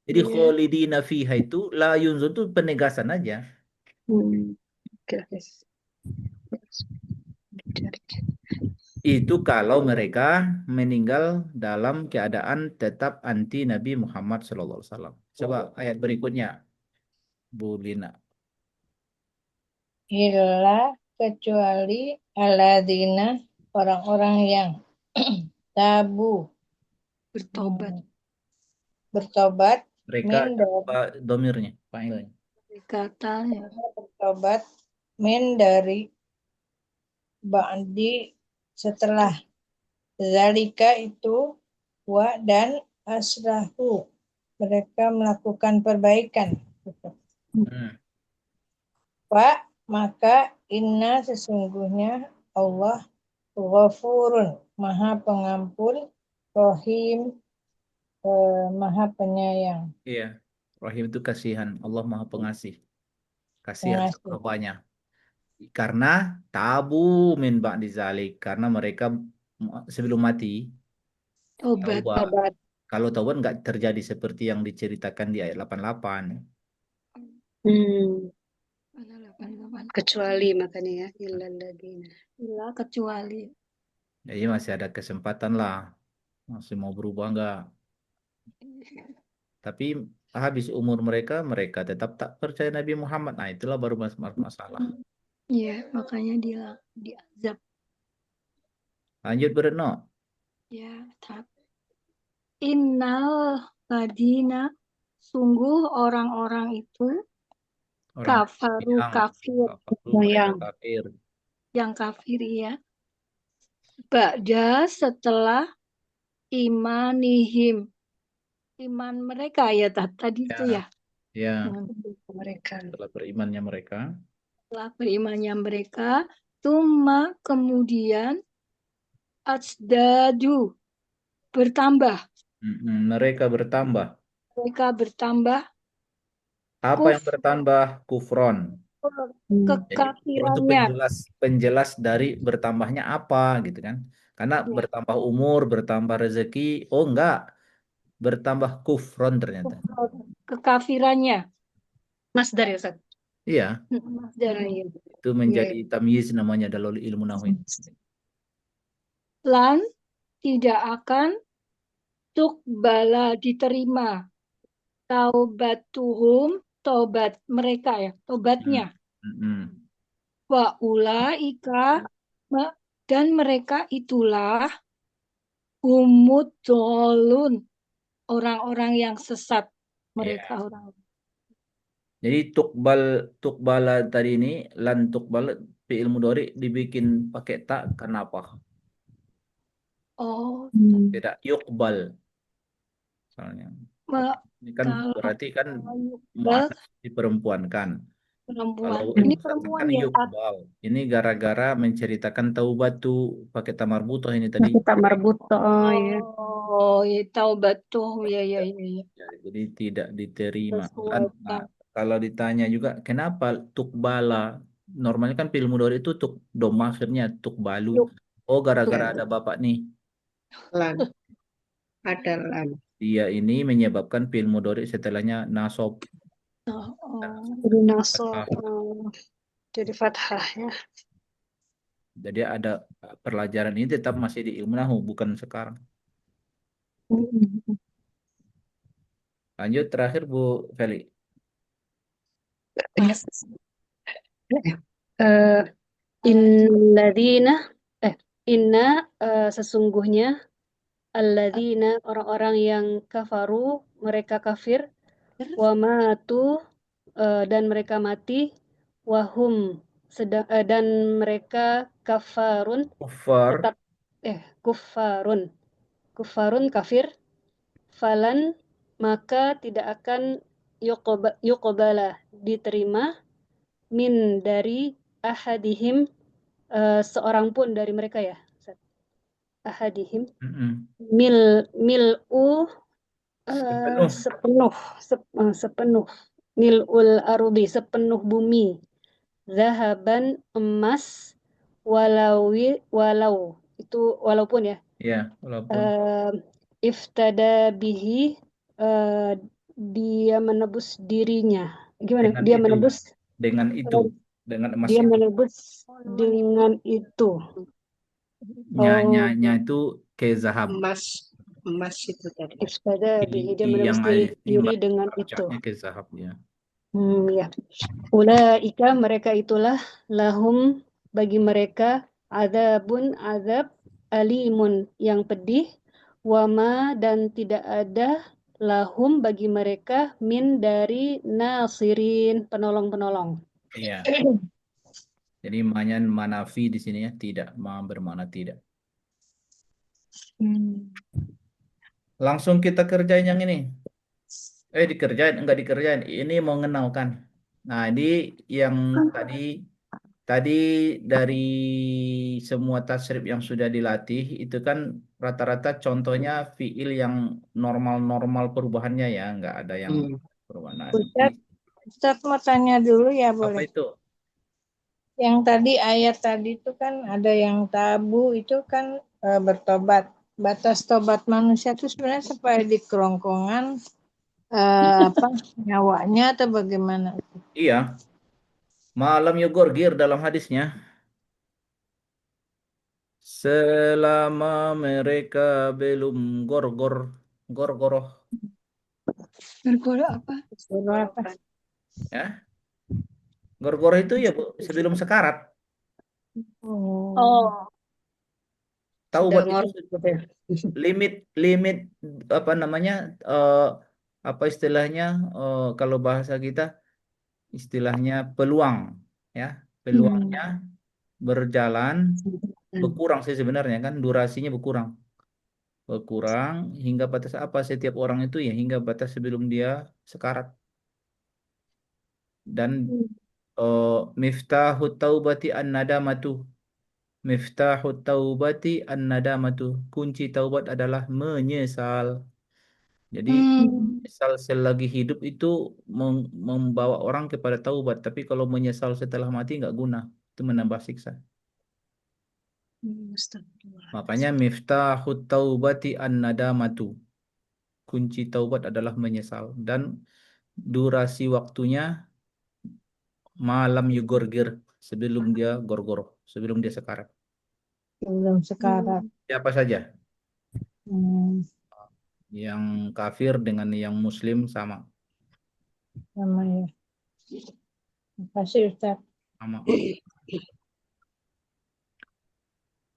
Jadi Iya. khalidina fiha itu la yunzun itu penegasan aja. Oke, oke. Itu kalau mereka meninggal dalam keadaan tetap anti Nabi Muhammad SAW. Coba ayat berikutnya, Bu Lina. Illa kecuali aladina orang-orang yang tabu Bertobat. bertobat Mereka min dari apa domirnya, fa'ilnya? Kata ya. bertobat min dari ba'di setelah zalika itu wa dan aslahu mereka melakukan perbaikan. Hmm. Wa maka inna sesungguhnya Allah Ghafurun Maha Pengampun Rohim Maha Penyayang Iya, Rahim itu kasihan. Allah Maha Pengasih. Kasihan sama Pengasih. hambanya. Karena tabu min ba'di zalik. Karena mereka sebelum mati Tobat. taubat. Kalau taubat nggak terjadi seperti yang diceritakan di ayat 88. Mana 88. Kecuali makanya ya, illal ladina. Illa kecuali. Jadi masih ada kesempatan lah. Masih mau berubah nggak? Tapi habis umur mereka, mereka tetap tak percaya Nabi Muhammad. Nah, itulah baru masalah. Iya, makanya dia diazab. Lanjut Beretno. Ya, tapi innal ladina sungguh orang-orang itu Orang kafaru yang kafir mereka kafir. yang kafir ya. Ba'da setelah imanihim iman mereka ya tadi itu ya. Ya, Mereka. setelah berimannya mereka. Setelah berimannya mereka, tuma kemudian asdadu bertambah. Mereka bertambah. Mereka bertambah Apa yang bertambah? Kufron. Jadi kufron itu kekafirannya. penjelas dari bertambahnya apa gitu kan? Karena Ya. bertambah umur, bertambah rezeki, oh enggak, bertambah kufron ternyata. Kekafirannya. Masdar ya, Ustaz? Iya, Masdar. itu menjadi tamyiz namanya dalam ilmu nahwu. Lan tidak akan tuqbala diterima taubatuhum tobat mereka ya tobatnya wa ulaika dan mereka itulah humudolun orang-orang yang sesat mereka orang. Jadi tukbala tadi ini lan tukbal fi'il mudhari dibikin pakai tak kenapa? Oh, Tidak yukbal. Soalnya ini kan kalau berarti kan yukbal muannas diperempuankan. perempuan. Kalau Ini musanna perempuan kan ya, Tat? yukbal. Ini gara-gara menceritakan taubatu pakai tamar butoh ini tadi. Kita marbut. Oh, ya. Oh, ya taubatuh ya. Ya, jadi tidak diterima. Sesuai Nah, kalau ditanya juga kenapa tukbala? Normalnya kan fi'il mudhari itu tuk doma akhirnya tukbalu. Oh, gara-gara ada bapak nih. Lan. Ada lan. Dia ini menyebabkan fi'il mudhari setelahnya nasob. Jadi nasab. Jadi fathah ya. Jadi ada pelajaran ini tetap masih di ilmu nahwu, bukan sekarang. Lanjut terakhir Bu Feli. Inna sesungguhnya alladzina orang-orang yang kafaru mereka kafir wa matu dan mereka mati wahum dan mereka kafarun Kufar. tetap kufarun kafir falan maka tidak akan yuqbala diterima min dari ahadihim seorang pun dari mereka ya ahadihim mil'u sepenuh mil'ul arudi sepenuh bumi zahaban emas walau itu walaupun ya Ya, walaupun iftada bihi, dia menebus dirinya. Gimana? Dengan Dia itu, menebus dengan emas dia itu. menebus dengan itu. Nya Oh, itu ke zahab. Emas itu tadi. iftada bihi, dia menebus Yang diri imbal dengan itu. harcanya ke zahab ya. Ya. Ulaika, mereka itulah, lahum, bagi mereka, azab alimun, yang pedih, wama, dan tidak ada, lahum, bagi mereka, min, dari nasirin, penolong-penolong. Iya. Jadi manyan manafi di sini ya, tidak, bermakna tidak. Langsung kita kerjain yang ini. Dikerjain, enggak dikerjain. Ini mau ngenalkan. Nah, ini yang tadi tadi dari semua tasrif yang sudah dilatih itu kan rata-rata contohnya fiil yang normal-normal perubahannya ya, enggak ada yang perubahan. Nah, Ustaz mau tanya dulu ya, apa boleh? itu? Yang tadi ayat tadi itu kan ada yang tabu itu kan bertobat. Batas tobat manusia itu sebenarnya supaya di kerongkongan nyawanya atau bagaimana? Iya, malam yugorgir dalam hadisnya. Selama mereka belum gorgoroh, Bergolak apa? Suruh apa? ya. Gorgoroh itu ya Bu, sebelum sekarat. Oh, Sudah Taubat itu ngorok ya. limit limit apa namanya apa istilahnya kalau bahasa kita istilahnya peluang ya peluangnya berjalan berkurang sih sebenarnya kan durasinya berkurang hingga batas apa setiap orang itu ya hingga batas sebelum dia sekarat dan miftahut taubati an-nadamatu miftahut taubati an-nadamatu kunci taubat adalah menyesal. Jadi menyesal selagi hidup itu membawa orang kepada taubat, tapi kalau menyesal setelah mati nggak guna, itu menambah siksa. Makanya miftahut taubati an-nadamatu. Kunci taubat adalah menyesal dan durasi waktunya malam yugorgir sebelum dia gorgoroh, sebelum dia sekarat. Belum sekarat. Siapa saja? Hmm, Yang kafir dengan yang muslim sama. sama ya. Terima kasih Ustaz. Sama.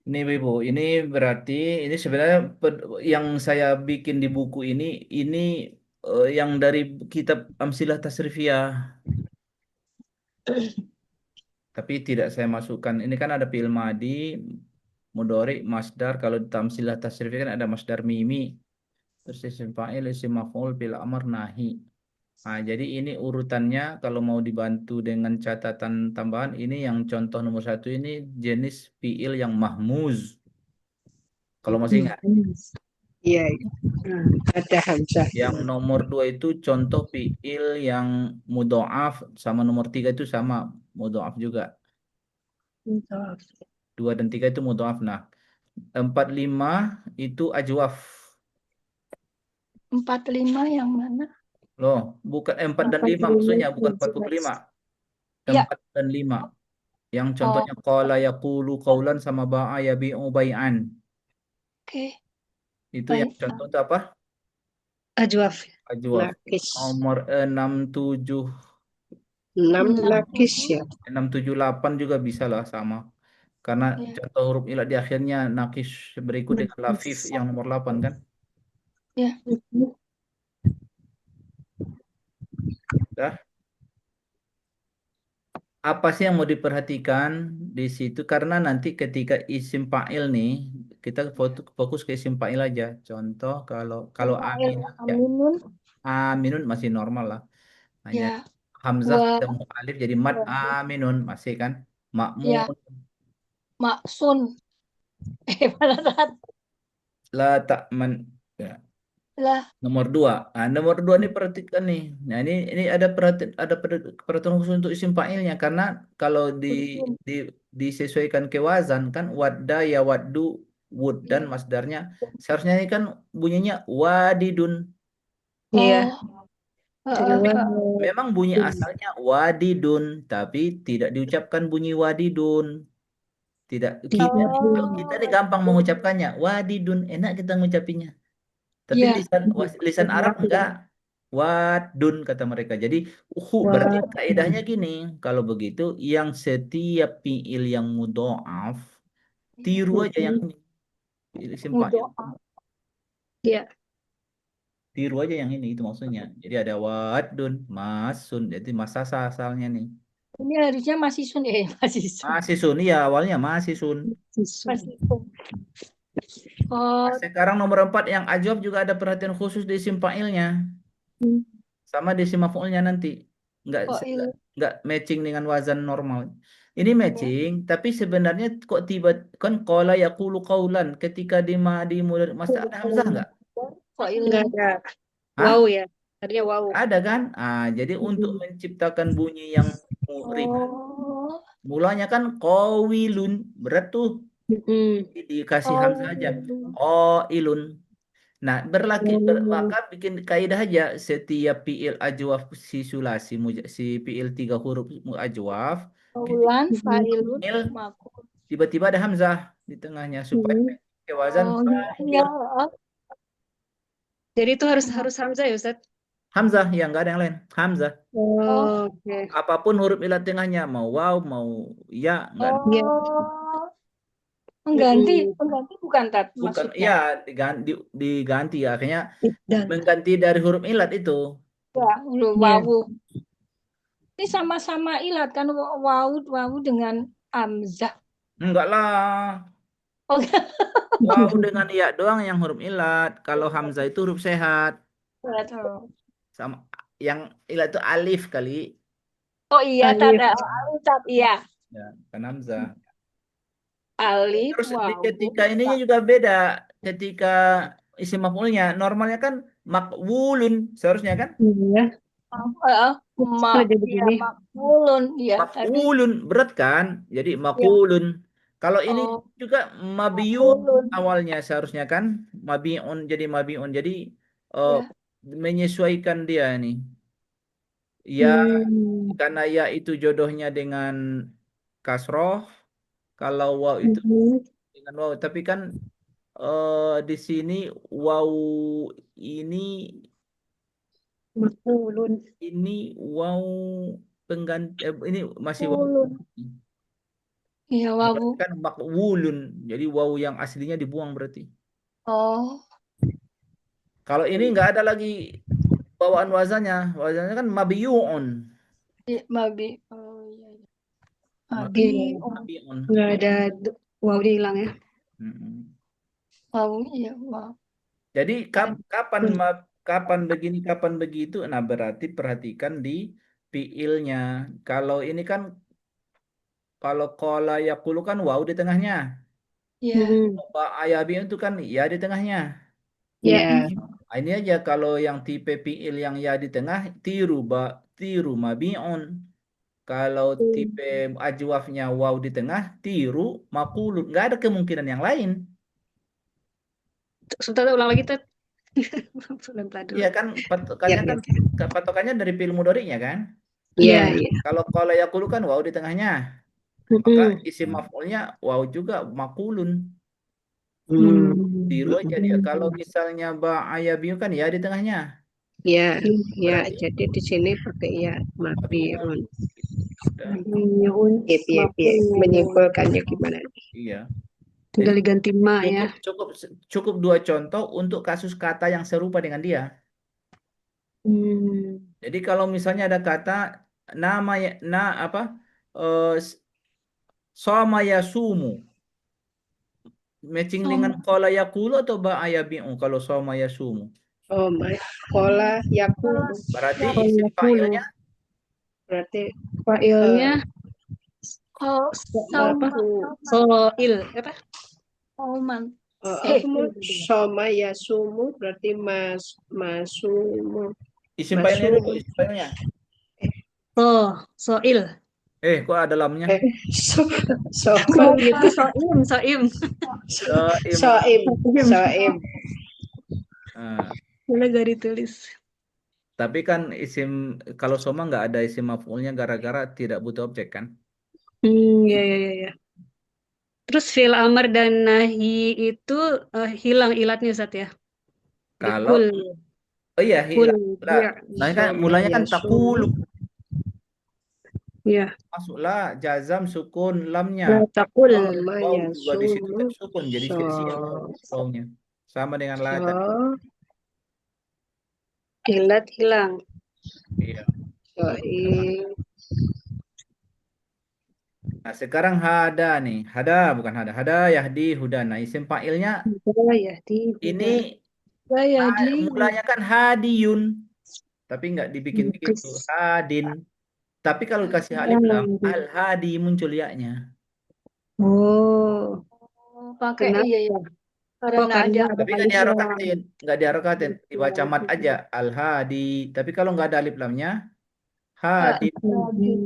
Ini Ibu, ini berarti ini sebenarnya yang saya bikin di buku ini yang dari kitab Amsilah Tasrifiyah. Tapi tidak saya masukkan. Ini kan ada fi'il madi, mudhari, masdar. Kalau di Amsilah Tasrifiyah kan ada masdar mimi, terus isim fa'il, isim maf'ul, fi'il amar, nahi. Nah, jadi ini urutannya kalau mau dibantu dengan catatan tambahan ini yang contoh nomor satu ini jenis fi'il yang mahmuz. Kalau masih ingat. Iya, ada hamzah. Yang nomor dua itu contoh fiil yang mudhoaf sama nomor tiga itu sama mudhoaf juga. Dua dan tiga itu mudhoaf. Nah, empat lima itu ajwaf. 45 yang mana? Loh, bukan empat dan lima maksudnya bukan 45. Ya. Empat dan lima. Yang Oh, contohnya qala yaqulu qaulan sama ba'a yabi'u bai'an. oke. Itu yang Baik. contoh itu apa? Ajwaf. Ajwaf. Nakis. Nomor 67 6 nakis ya. 678 juga bisa lah sama. Karena Ya. contoh huruf ilat di akhirnya nakis berikut dengan lafif yang nomor 8 kan. Ya. Dah. Apa sih yang mau diperhatikan di situ? Karena nanti ketika isim fa'il nih, kita fokus ke isim fa'il aja. Contoh kalau amin ya, Aminun. aminun masih normal lah. Hanya Ya. hamzah Wa, ketemu alif jadi mat aminun masih kan. Makmun ya. Maksun. Pada saat la ta'man ya. lah. Nomor dua. Nah, nomor dua ini perhatikan nih. Nah, ini ada perhatian khusus untuk isim fa'ilnya karena kalau di disesuaikan ke wazan kan wadda ya waddu wood dan masdarnya seharusnya ini kan bunyinya wadidun. Iya. Tapi Wow. memang bunyi asalnya wadidun, tapi tidak diucapkan bunyi wadidun. Tidak, kalau kita ini gampang mengucapkannya wadidun, enak kita ngucapinnya. Tapi Ya, lisan Arab enggak. Wadun kata mereka. Jadi berarti kaidahnya gini. Kalau begitu yang setiap fiil yang mudhoaf tiru aja yang ini. Isim fa'il. mudoa. Iya. Tiru aja yang ini itu maksudnya. Jadi ada wadun, masun. Jadi masasa asalnya nih. Ini harusnya masih sun ya, masih sun. Masih sun, ya awalnya masih sun. Masih sun. Oh, Nah, sekarang nomor 4 yang ajwab juga ada perhatian khusus di isim fa'ilnya. Sama di isim maf'ulnya nanti. Enggak, fa'il. enggak matching dengan wazan normal. Ini matching, tapi sebenarnya kok tiba kan qala yaqulu qaulan ketika di mulai masa ada hamzah enggak? Fa'il. Enggak ada. Hah? Wow ya. Tadinya wow. Ada kan? Jadi untuk menciptakan bunyi yang ringan, Oh, mulanya kan qawilun, berat tuh. Dikasih hamzah aja. Qailun. Nah, maka bikin kaidah aja setiap fiil ajwaf si sulasi si fiil 3 huruf ajwaf qaulan, fa'ilun, fiil maqul. tiba-tiba ada hamzah di tengahnya supaya pakai wazan Oh, fa'il. iya. Jadi itu harus hamzah ya, Ustaz? Hamzah ya enggak ada yang lain. Hamzah. Oh, Oke. Apapun huruf ilat tengahnya mau waw mau ya enggak ada. oh. Pengganti bukan tat Bukan maksudnya. ya diganti ya akhirnya Dan mengganti dari huruf ilat itu. Ya, wawu. Ini sama-sama ilat kan wawu dengan hamzah. Enggak lah. Oh, Waw dengan iya doang yang huruf ilat. Kalau hamzah itu huruf sehat. Sama yang ilat itu alif kali. oh iya, alif. tat iya. Ya, kan hamzah. Alif, Terus wawu. ketika ininya juga beda. Ketika isim maf'ulnya normalnya kan makwulun seharusnya kan? Iya. Jadi begini. Makulun ya, tapi Makwulun berat kan? Jadi makulun. Kalau ini juga mabiyun makulun. awalnya seharusnya kan? Mabiun jadi mabiun. Jadi menyesuaikan dia nih. Ya karena ya itu jodohnya dengan kasroh. Kalau waw itu dengan waw. Tapi kan di sini waw ini Makulun. ini waw pengganti ini masih waw. Iya, wawu. Kan makwulun. Jadi waw yang aslinya dibuang berarti. Oh, Kalau ini nggak ada lagi bawaan wazannya. Wazannya kan mabiyu'un. mabi. Oh iya. Mabi'un. Nggak ada wow dia hilang ya. Wawu iya, wawu. Jadi kapan begini kapan begitu. Nah, berarti perhatikan di fiilnya. Kalau ini kan kalau qala yaqulu kan waw di tengahnya. Iya. Ayabi itu kan ya di tengahnya. Ya. Ini aja kalau yang tipe fiil yang ya di tengah tiru mabi'un. Kalau tipe ajwafnya waw di tengah tiru maqulun. Nggak ada kemungkinan yang lain. Sebentar ulang lagi tuh. Iya kan patokannya dari fiil mudhari'nya kan? Iya. Kalau yaqulu kan waw di tengahnya. Maka isim maf'ulnya waw juga maqulun. Tiru aja dia. Kalau misalnya ba'ayabiyu kan ya di tengahnya. Ya, Berarti jadi di sini pakai ya mabiun. Menyimpulkannya gimana? Iya. Tinggal diganti ma ya. Cukup 2 contoh untuk kasus kata yang serupa dengan dia. Jadi kalau misalnya ada kata nama soma yasumu matching dengan qala yaqulu atau ba'ayabi'u kalau soma yasumu. Oh, qala yaqulu. Berarti isim fa'ilnya soil apa? Soma yasumu berarti masumu. Isim fa'ilnya dulu, isim fa'ilnya. Soil. Kok ada lamnya? Eh, so, so, Soim itu soim, soim. Soim. soim, Soim. soim. Ah, Boleh gak ditulis? tapi kan kalau soma nggak ada isim maf'ulnya gara-gara tidak butuh objek kan? Ya, ya, ya, ya. Terus fi'il amar dan nahi itu hilang ilatnya Ustaz ya. Di Kalau, kul, oh iya, kul, hilang. Lah, dia. nah kan Soma mulanya kan takulu. yasum. Ya, Masuklah jazam sukun lamnya. la takul. Soma Wow juga di situ yasum. kan sukun, jadi So, sia-sia wawnya. Sama dengan la tadi. so, Ilat hilang. Iya. soim. Nah, sekarang hada nih. Hada bukan hada. Hada yahdi hudana. Isim fa'ilnya Ya, di ini Saya di mulanya kan hadiyun, tapi nggak dibikin begitu. Terus, Hadin. Tapi kalau kasih alif lam, al-hadi muncul ya-nya. oh, pakai kenapa? iya ya. Oh, Karena ada karena ada Tapi nggak alif lam. diharokatin, nggak diharokatin. Dibaca mat aja al-hadi. Tapi kalau nggak ada alif lamnya, hadin.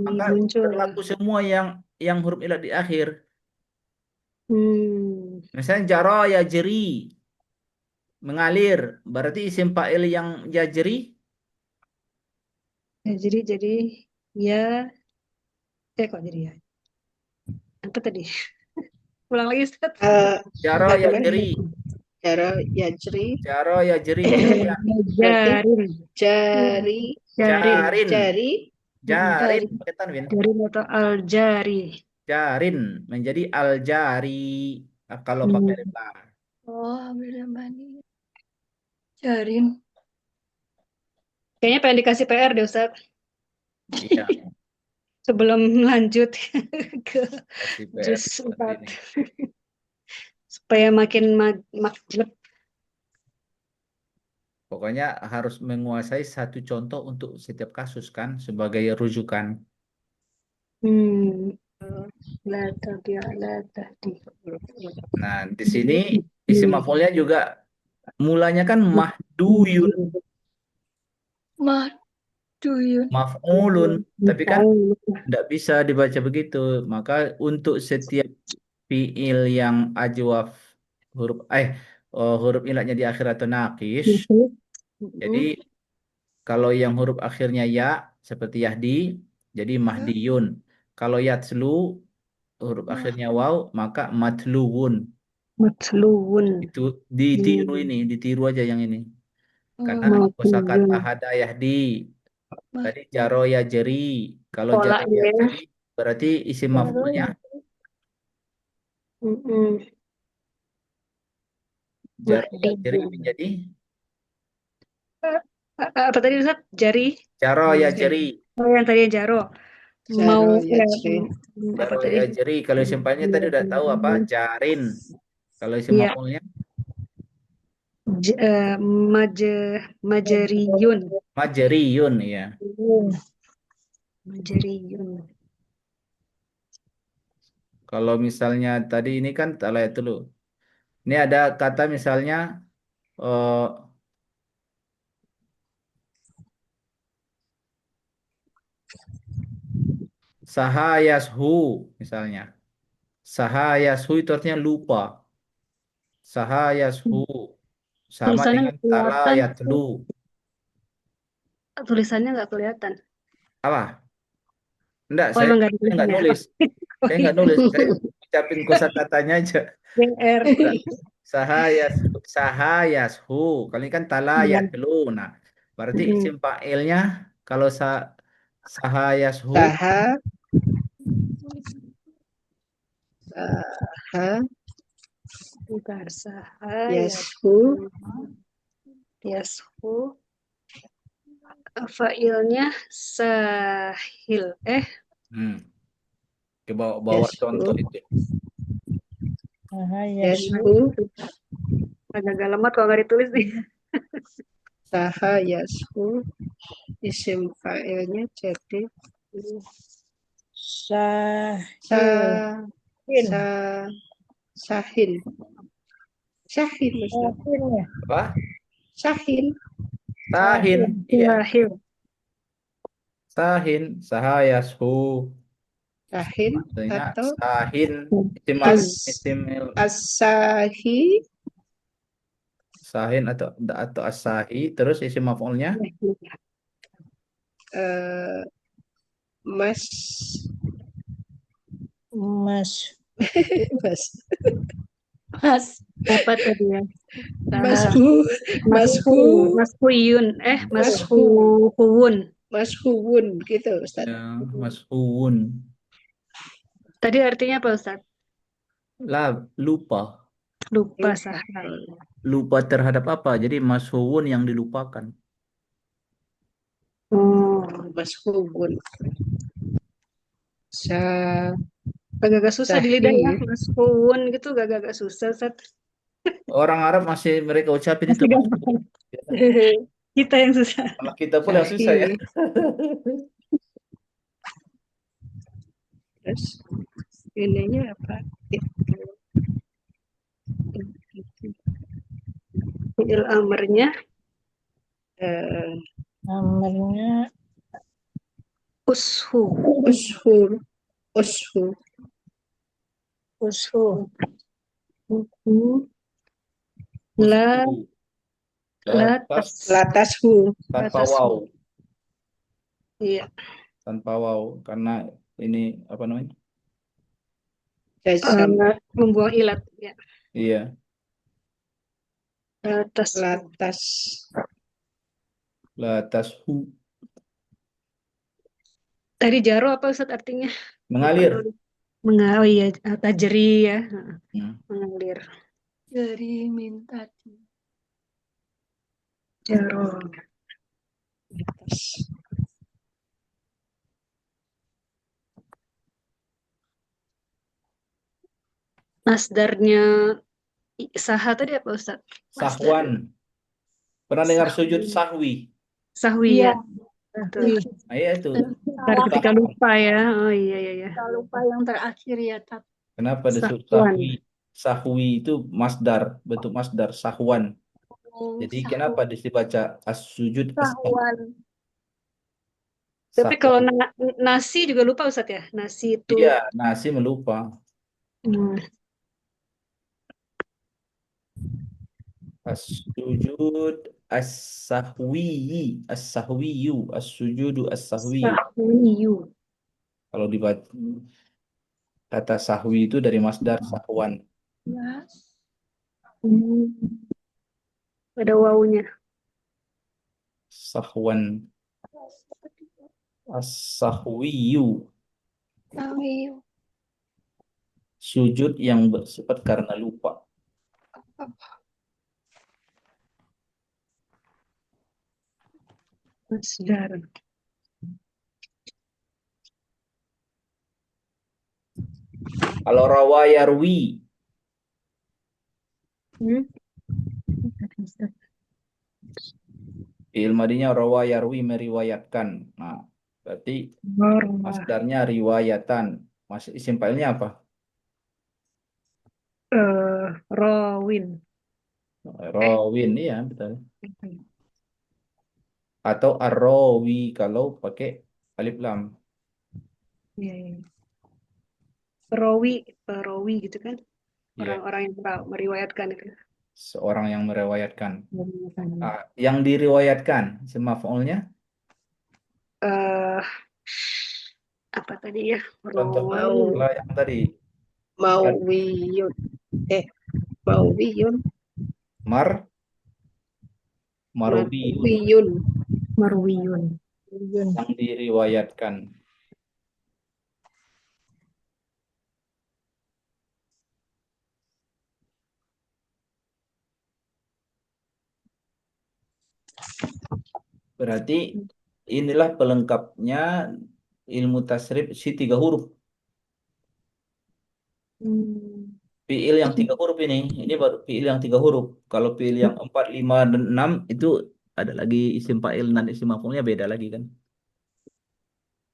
Maka Muncul. berlaku semua yang huruf ilat di akhir. Hmm. Misalnya jaro ya jeri, mengalir. Berarti isim fa'il yang jajri Ya, jadi ya, kok jadi ya? Apa tadi? Ulang lagi Ustaz. jaro ya Bagaimana? jeri, Jaro yajri. jaro ya jeri. Jadi Berarti Jarin. jari, Jarin. jari, jarin pakai tanwin. Jarin atau al-jari. Jarin menjadi al-jari kalau pakai alif lam. oh beda mani. Jarin. Kayaknya pengen dikasih PR deh Ustaz. Iya, Sebelum lanjut ke kasih PR juz seperti 4. ini. Supaya makin maklum. Pokoknya harus menguasai satu contoh untuk setiap kasus kan sebagai rujukan. La tadi, la tadi. Nah, di sini isim maf'ulnya juga mulanya kan mahduyun, Mahduyun. maf'ulun, tapi kan tidak bisa dibaca begitu. Maka untuk setiap fiil yang ajwaf huruf ilatnya di akhir atau nakis, jadi kalau yang huruf akhirnya ya seperti yahdi, jadi mahdiyun. Kalau yatslu huruf akhirnya waw, maka matluwun. Matluun. Itu ditiru ini, ditiru aja yang ini. Karena kosakata hada yahdi. Tadi jaro ya jeri. Kalau jaro ya Polanya. jeri berarti isim maf'ulnya jaro ya jeri menjadi apa tadi Ustaz? Jari. jaro ya jeri. Oh, yang tadi jaro. Mau yajri. apa Jaro tadi? ya jeri. Kalau isim fa'ilnya tadi udah tahu apa? Jarin. Kalau isim Iya. maf'ulnya Majeriyun. majeriyun ya. Majeriyun. Kalau misalnya tadi ini kan lihat dulu. Ini ada kata misalnya sahayashu misalnya. Sahayashu itu artinya lupa. Sahayashu sama Tulisannya dengan nggak kelihatan. salayatlu. Tulisannya nggak kelihatan. Apa? Enggak, Oh, saya emang nggak ada nggak tulisannya. nulis. Saya nggak nulis. Saya ucapin kosakatanya aja. GR. Sahayashu. Kali ini kan talayatlu. Nah, berarti isim fa'ilnya kalau sahayashu Saha, Bentar, yashu, Yashu. Fa'ilnya sahil. Ke bawah Yashu. contoh itu. Yashu, Agak lemot kalau nggak ditulis nih. saha, yashu. Isim fa'ilnya jadi sahin. Sahin. Apa? Sahin. Sahin. Iya. Sahil. Sahin. Sahayashu. Sahin Maksudnya atau sahin, isim as isim asahi sahin atau asahi, terus isim maf'ulnya eh, mas Mas, mas Mas, Apa tadi ya? mashu Mashu, mashu Mashuyun, mashu Mashuwun. mashuwun gitu Ustaz. ya, mas'uun. Tadi artinya apa Ustaz? Lupa. Lupa Lupa. sahal. Lupa terhadap apa? Jadi mas'uun yang dilupakan. Oh, Mashuwun sa agak-agak susah di lidah ya, sahi Mashuyun gitu, agak-agak susah Ustaz. Orang Arab masih mereka ucapin itu Masih mas'uun. gampang. Kita yang susah. Malah kita pun yang susah ya. sahi terus ininya apa Fi'il amarnya eh, amarnya ushu. ushur ushur ushu. La Usbu. latas. latashu Tanpa Latas. waw. Iya. Tanpa waw. Karena ini apa namanya? jazam Membuang ilat. Ya. Iya. Latas. latas Latashu. Tadi jaro apa Ustaz artinya? Mengalir. Oh iya, tajri ya. Hmm. Mengalir. dari minta Jaro. latas Masdarnya saha tadi apa Ustaz? Sahwan. Pernah dengar sujud sahwi? Sahwi ya. Wih, Nah, iya itu. Baru ketika Sahwan. lupa ya. Oh iya iya iya. Kita lupa yang terakhir ya, tapi Kenapa disebut Sahwan. sahwi? Sahwi itu masdar, bentuk masdar, sahwan. Jadi kenapa dibaca as-sujud as-sahwi? Sahwan. Tapi kalau nasi juga lupa Ustaz ya. Nasi itu. Iya, nasi melupa. Hmm. As-sujud as-sahwi, as-sahwiyu, as-sujudu as-sahwi. Sahwiyu. Kalau dibaca kata sahwi itu dari masdar sahwan. Ya. Hmm. Ada wawunya. Sahwan. As-sahwiyu. Sahwi. Sujud yang bersifat karena lupa. Masdar. Kalau rawa yarwi, Hmm. fi'il madinya rawa yarwi meriwayatkan. Nah, berarti masdarnya riwayatan. Mas isim fa'ilnya apa? Rawin. Rawin, iya betul. Atau arrawi kalau pakai alif lam. Iya, iya. Perawi gitu kan? Iya, Orang-orang yang meriwayatkan itu. seorang yang meriwayatkan. Meriwayatkan. Yang diriwayatkan, isim maf'ulnya. Eh, apa tadi ya? Contoh lah yang tadi. mauwiyun mauwiyun Marwiyun Marwiyun. yang diriwayatkan. Berarti inilah pelengkapnya ilmu tasrif si 3 huruf. Fi'il yang 3 huruf ini baru fi'il yang 3 huruf. Kalau fi'il yang 4, 5, dan 6 itu ada lagi isim fa'il dan isim maf'ulnya beda lagi kan.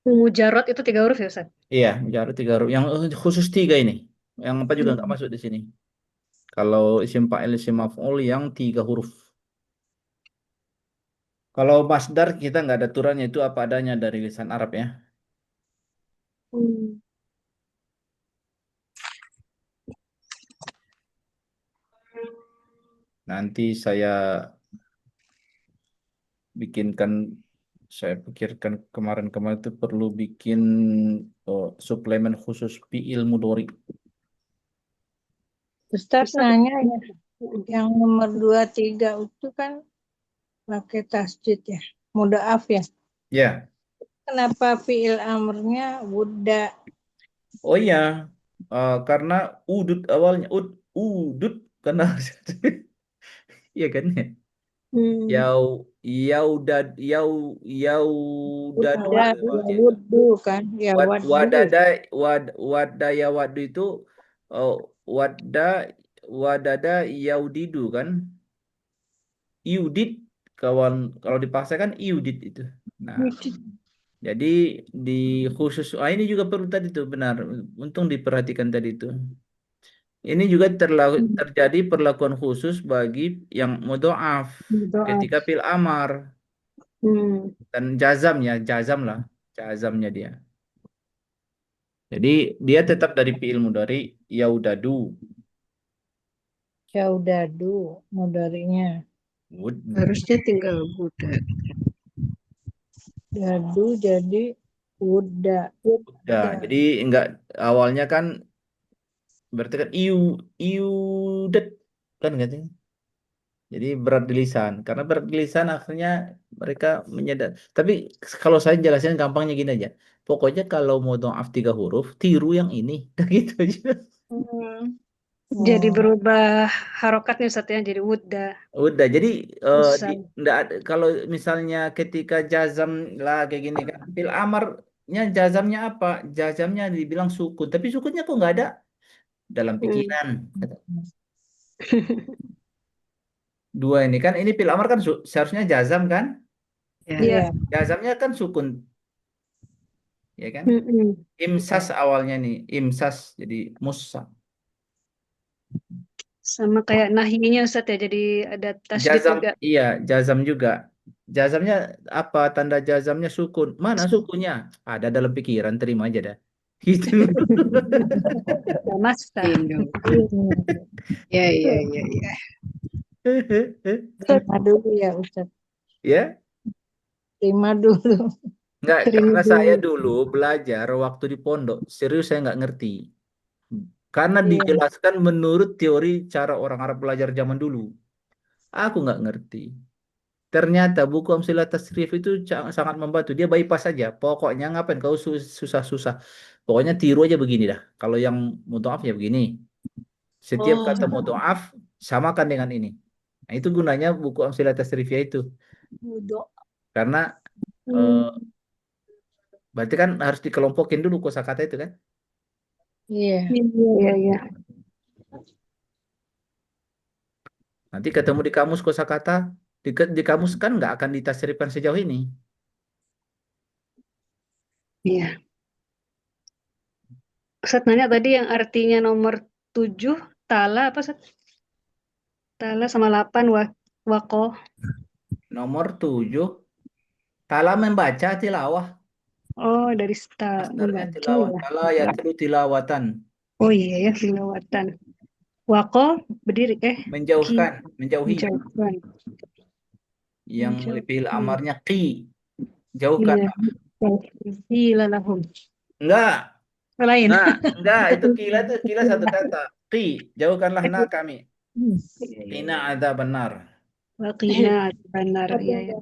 Mujarot itu 3 huruf ya Ustaz? Iya, jarak 3 huruf. Yang khusus 3 ini. Yang 4 juga nggak masuk di sini. Kalau isim fa'il, isim maf'ul yang 3 huruf. Kalau masdar kita nggak ada aturannya, itu apa adanya dari lisan Arab ya. Nanti bikinkan, saya pikirkan kemarin-kemarin itu perlu bikin suplemen khusus fiil mudhari. Ustaz Ustaz, nanya ya, yang nomor 2, 3 itu kan pakai tasjid ya, mudhaaf ya. Ya, Kenapa fiil amrnya wuda? oh iya, karena udut awalnya udut karena iya kan ya. hmm, Yau yaudad yaudadu Wuda ya awalnya itu. wudu kan, ya wadu. Wadaya wadu itu uh, wadda wadada yaudidu kan. Iudit kawan, kalau dipaksa kan iudit itu. Nah, jadi di khusus ini juga perlu tadi tuh benar. Untung diperhatikan tadi itu. Ini juga terjadi perlakuan khusus bagi yang mudhoaf doa. ketika fil amar Hmm. dan jazam ya, jazam lah, jazamnya dia. Jadi dia tetap dari fiil mudhari yaudadu. Yaudadu mudhari'nya. Wud. Harusnya tinggal Buddha. Dadu jadi wuda. Udah, jadi enggak awalnya kan berarti kan iudet kan katanya. Jadi berat di lisan. Karena berat di lisan akhirnya mereka menyadar. Tapi kalau saya jelasin gampangnya gini aja. Pokoknya kalau mau do'af 3 huruf, tiru yang ini. Gitu aja. Hmm. Jadi Oh, berubah harokatnya Ustaz ya, jadi wuda. Udah, jadi Bisa. kalau misalnya ketika jazam lah kayak gini kan. Fil amarnya jazamnya apa? Jazamnya dibilang sukun. Tapi sukunnya kok nggak ada dalam Hmm. pikiran. Dua ini kan, ini fil amar kan seharusnya jazam kan? Ya. Iya. iya. Jazamnya kan sukun, ya kan? Mm-mm. Imsas awalnya nih, imsas jadi musa. Sama kayak nahinya Ustaz ya, jadi ada tasydid Jazam, juga. iya, jazam juga. Jazamnya apa? Tanda jazamnya sukun. Mana sukunnya? Ada dalam pikiran, terima aja dah. Gitu. Masa. Indo. Ya, ya, ya, ya. Terima dulu ya Ustaz. Ya, Terima dulu. enggak, Terima karena saya dulu. dulu belajar waktu di pondok, serius saya nggak ngerti. Karena Iya. dijelaskan menurut teori cara orang Arab belajar zaman dulu. Aku nggak ngerti. Ternyata buku Amsilah Tasrif itu sangat membantu. Dia bypass saja. Pokoknya ngapain kau susah-susah. Pokoknya tiru aja begini dah. Kalau yang mudhaf ya begini. Setiap Oh, kata mudhaf samakan dengan ini. Nah, itu gunanya buku Amsilah Tasrif ya itu. wudu. Karena eh, Hmm. berarti kan harus dikelompokin dulu kosakata itu kan. Iya. Iya, iya, iya. Nanti ketemu di kamus kosakata, di kamus kan nggak akan ditasrifkan sejauh ini. Iya. Ustaz nanya tadi yang artinya nomor 7 tala apa Ustaz? Tala sama 8 wako. Nomor 7, tala membaca tilawah. Oh, dari Masdarnya membaca tilawah. ya. Tala ya tilawatan. Oh iya ya, tilawatan. Wako berdiri ki Menjauhkan, menjauhi. menjauhkan. Yang fi'il Menjauhkan. amarnya qi, jauhkan. Iya. Qila lahum. Enggak, Lain. enggak, itu kila satu kata. Qi, jauhkanlah na kami. Iya, iya, Qina iya. ada benar. Waqina benar. Iya, iya.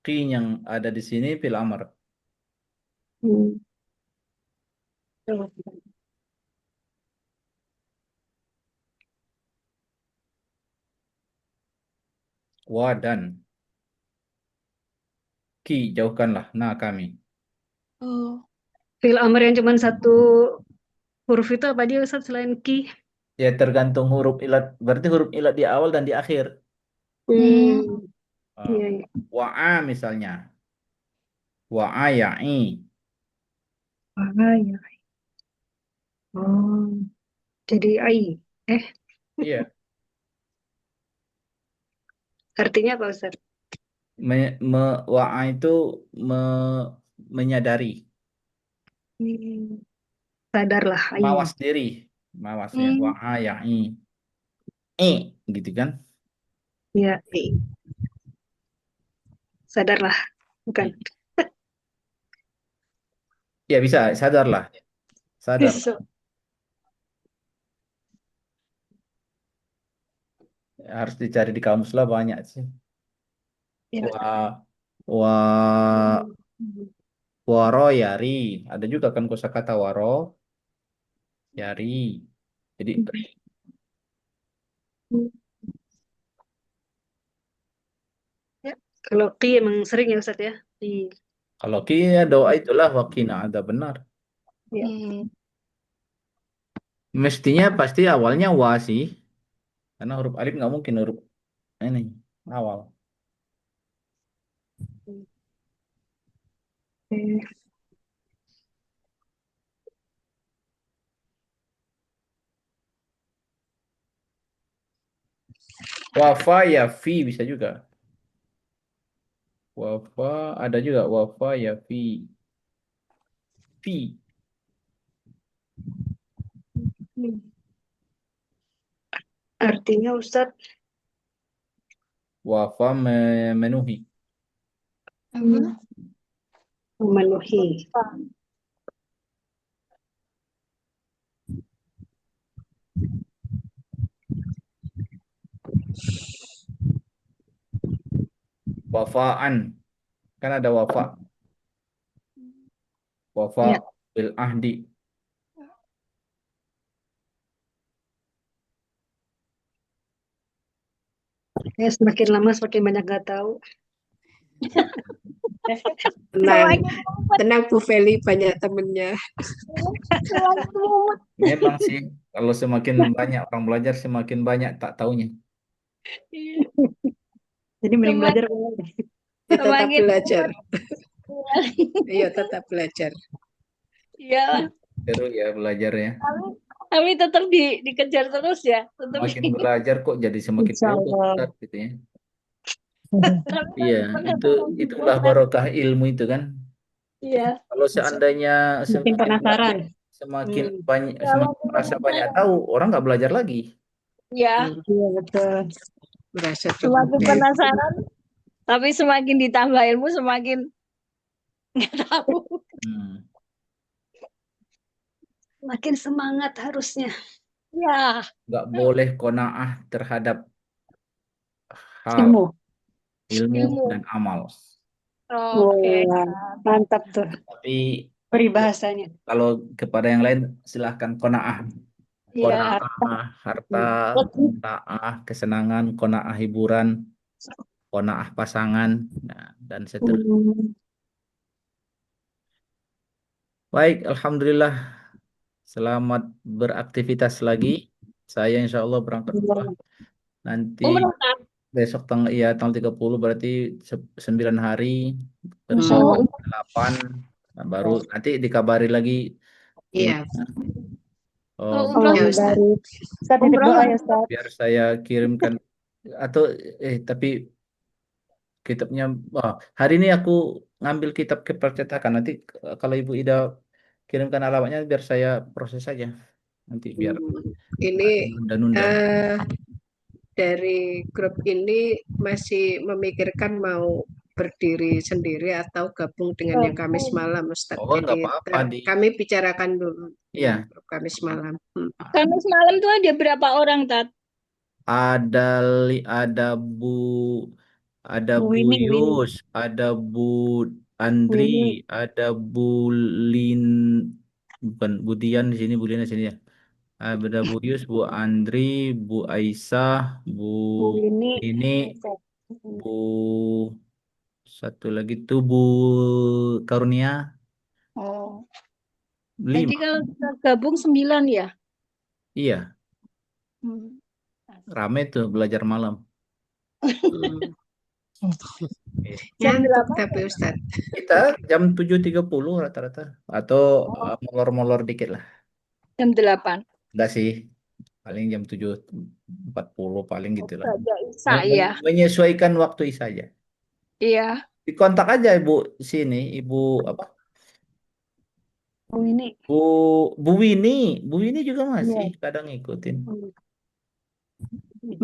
Qi yang ada di sini fi'il amar. Hmm. Wadan. Qi, jauhkanlah na kami. Oh, Fil amr yang cuma satu huruf itu apa dia Ustaz selain ki? Ya tergantung huruf ilat. Berarti huruf ilat di awal dan di akhir. hmm. Hmm. Uh, Iya, iya. Wa'a misalnya. Wa'a ya'i. Ah, iya. Oh, jadi ai. Eh, Iya. artinya apa Ustaz? Wa'a itu menyadari. Hmm. Sadarlah. Mawas diri. Mawasnya. Hmm. Wa'a ya'i. Gitu kan. Ya, sadarlah. Bukan. Ya bisa, sadarlah. Sadar. Bisa. Harus dicari di kamus lah banyak sih. Ya. Wa, waro yari. Ada juga kan kosakata waro yari. Jadi Ya. Kalau qi emang sering ya Ustaz ya. kalau kia doa itulah wakina ada benar. Ya. Hmm. Mestinya pasti awalnya wa sih. Karena huruf alif nggak mungkin huruf ini awal. Oke. Wafa ya fi bisa juga. Wafa ada juga wafa ya fi. Fi. Artinya Ustaz Wafa memenuhi. memenuhi. Wafaan. Kan ada wafa. Wafa Ya. bil ahdi. Ya, semakin lama semakin banyak nggak tahu. Tenang, tenang Bu Feli, banyak temennya. Memang sih kalau semakin banyak orang belajar semakin banyak tak taunya. Jadi mending belajar. Ya, tetap Semakin belajar. kuat. Iya, tetap belajar. Iya, Seru ya belajarnya. tapi tetap dikejar terus ya. Tetap Semakin belajar kok jadi semakin Insya bodoh Allah. Ustaz, gitu ya. tapi Iya, itulah barokah ilmu itu kan. Iya. Kalau seandainya Makin penasaran. semakin Hmm. banyak Kalau semakin merasa banyak tahu, orang nggak belajar lagi. Ya, Iya betul. Merasa semakin cukup. penasaran, tapi semakin ditambah ilmu semakin nggak tahu. Hmm. Makin semangat harusnya. Ya, Nggak boleh qanaah terhadap hal Ilmu. ilmu dan amal. oke. Wah, mantap tuh Tapi peribahasanya. kalau kepada yang lain silahkan qanaah. Iya, Qanaah harta, qanaah kesenangan, qanaah hiburan, qanaah pasangan, nah, dan seterusnya. Hmm. Baik, alhamdulillah. Selamat beraktivitas lagi. Saya insya Allah berangkat umrah nanti Ustaz. besok tanggal 30 berarti 9 hari terus Masya Allah. 8. Nah, baru nanti dikabari lagi Iya, ininya. Kalau Oh, umroh, ya Ustaz. Dari Ustaz titip umroh doa ya Ustaz. biar saya kirimkan atau tapi kitabnya hari ini aku ngambil kitab ke percetakan nanti kalau Ibu Ida kirimkan alamatnya biar saya proses saja nanti biar Ini nunda-nunda. dari grup ini masih memikirkan mau berdiri sendiri atau gabung dengan yang Kamis malam, Ustaz. Oh, nggak Jadi apa-apa kami bicarakan dulu di Iya. grup Kamis malam. Kamis malam tuh ada berapa orang, Tat? Ada ada Bu Winning, Yus, ada Bu Andri, Winning. ada Bu Lin, bukan Bu Dian di sini, Bu Lina di sini ya. Ada Bu Yus, Bu Andri, Bu Aisyah, Bu Bu Winnie. ini, Bu satu lagi tuh Bu Karunia, Oh, jadi 5. kalau kita gabung 9 ya? Iya, Hmm. rame tuh belajar malam. Jam Ngantuk 8 tapi Ustaz. Kita jam 7.30 rata-rata atau molor-molor dikit lah. jam 8. Enggak sih, paling jam 7.40 paling gitu lah. Baca Isya ya. Menyesuaikan waktu saja. Iya. Dikontak aja Ibu sini, Ibu apa? Oh ini. Bu Winnie juga Iya. masih kadang ngikutin.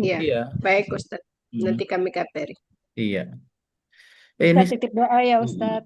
Iya, Iya. baik Ustadz. Hmm, Nanti kami kabari. iya. Ustaz Ini titip doa ya Ustaz.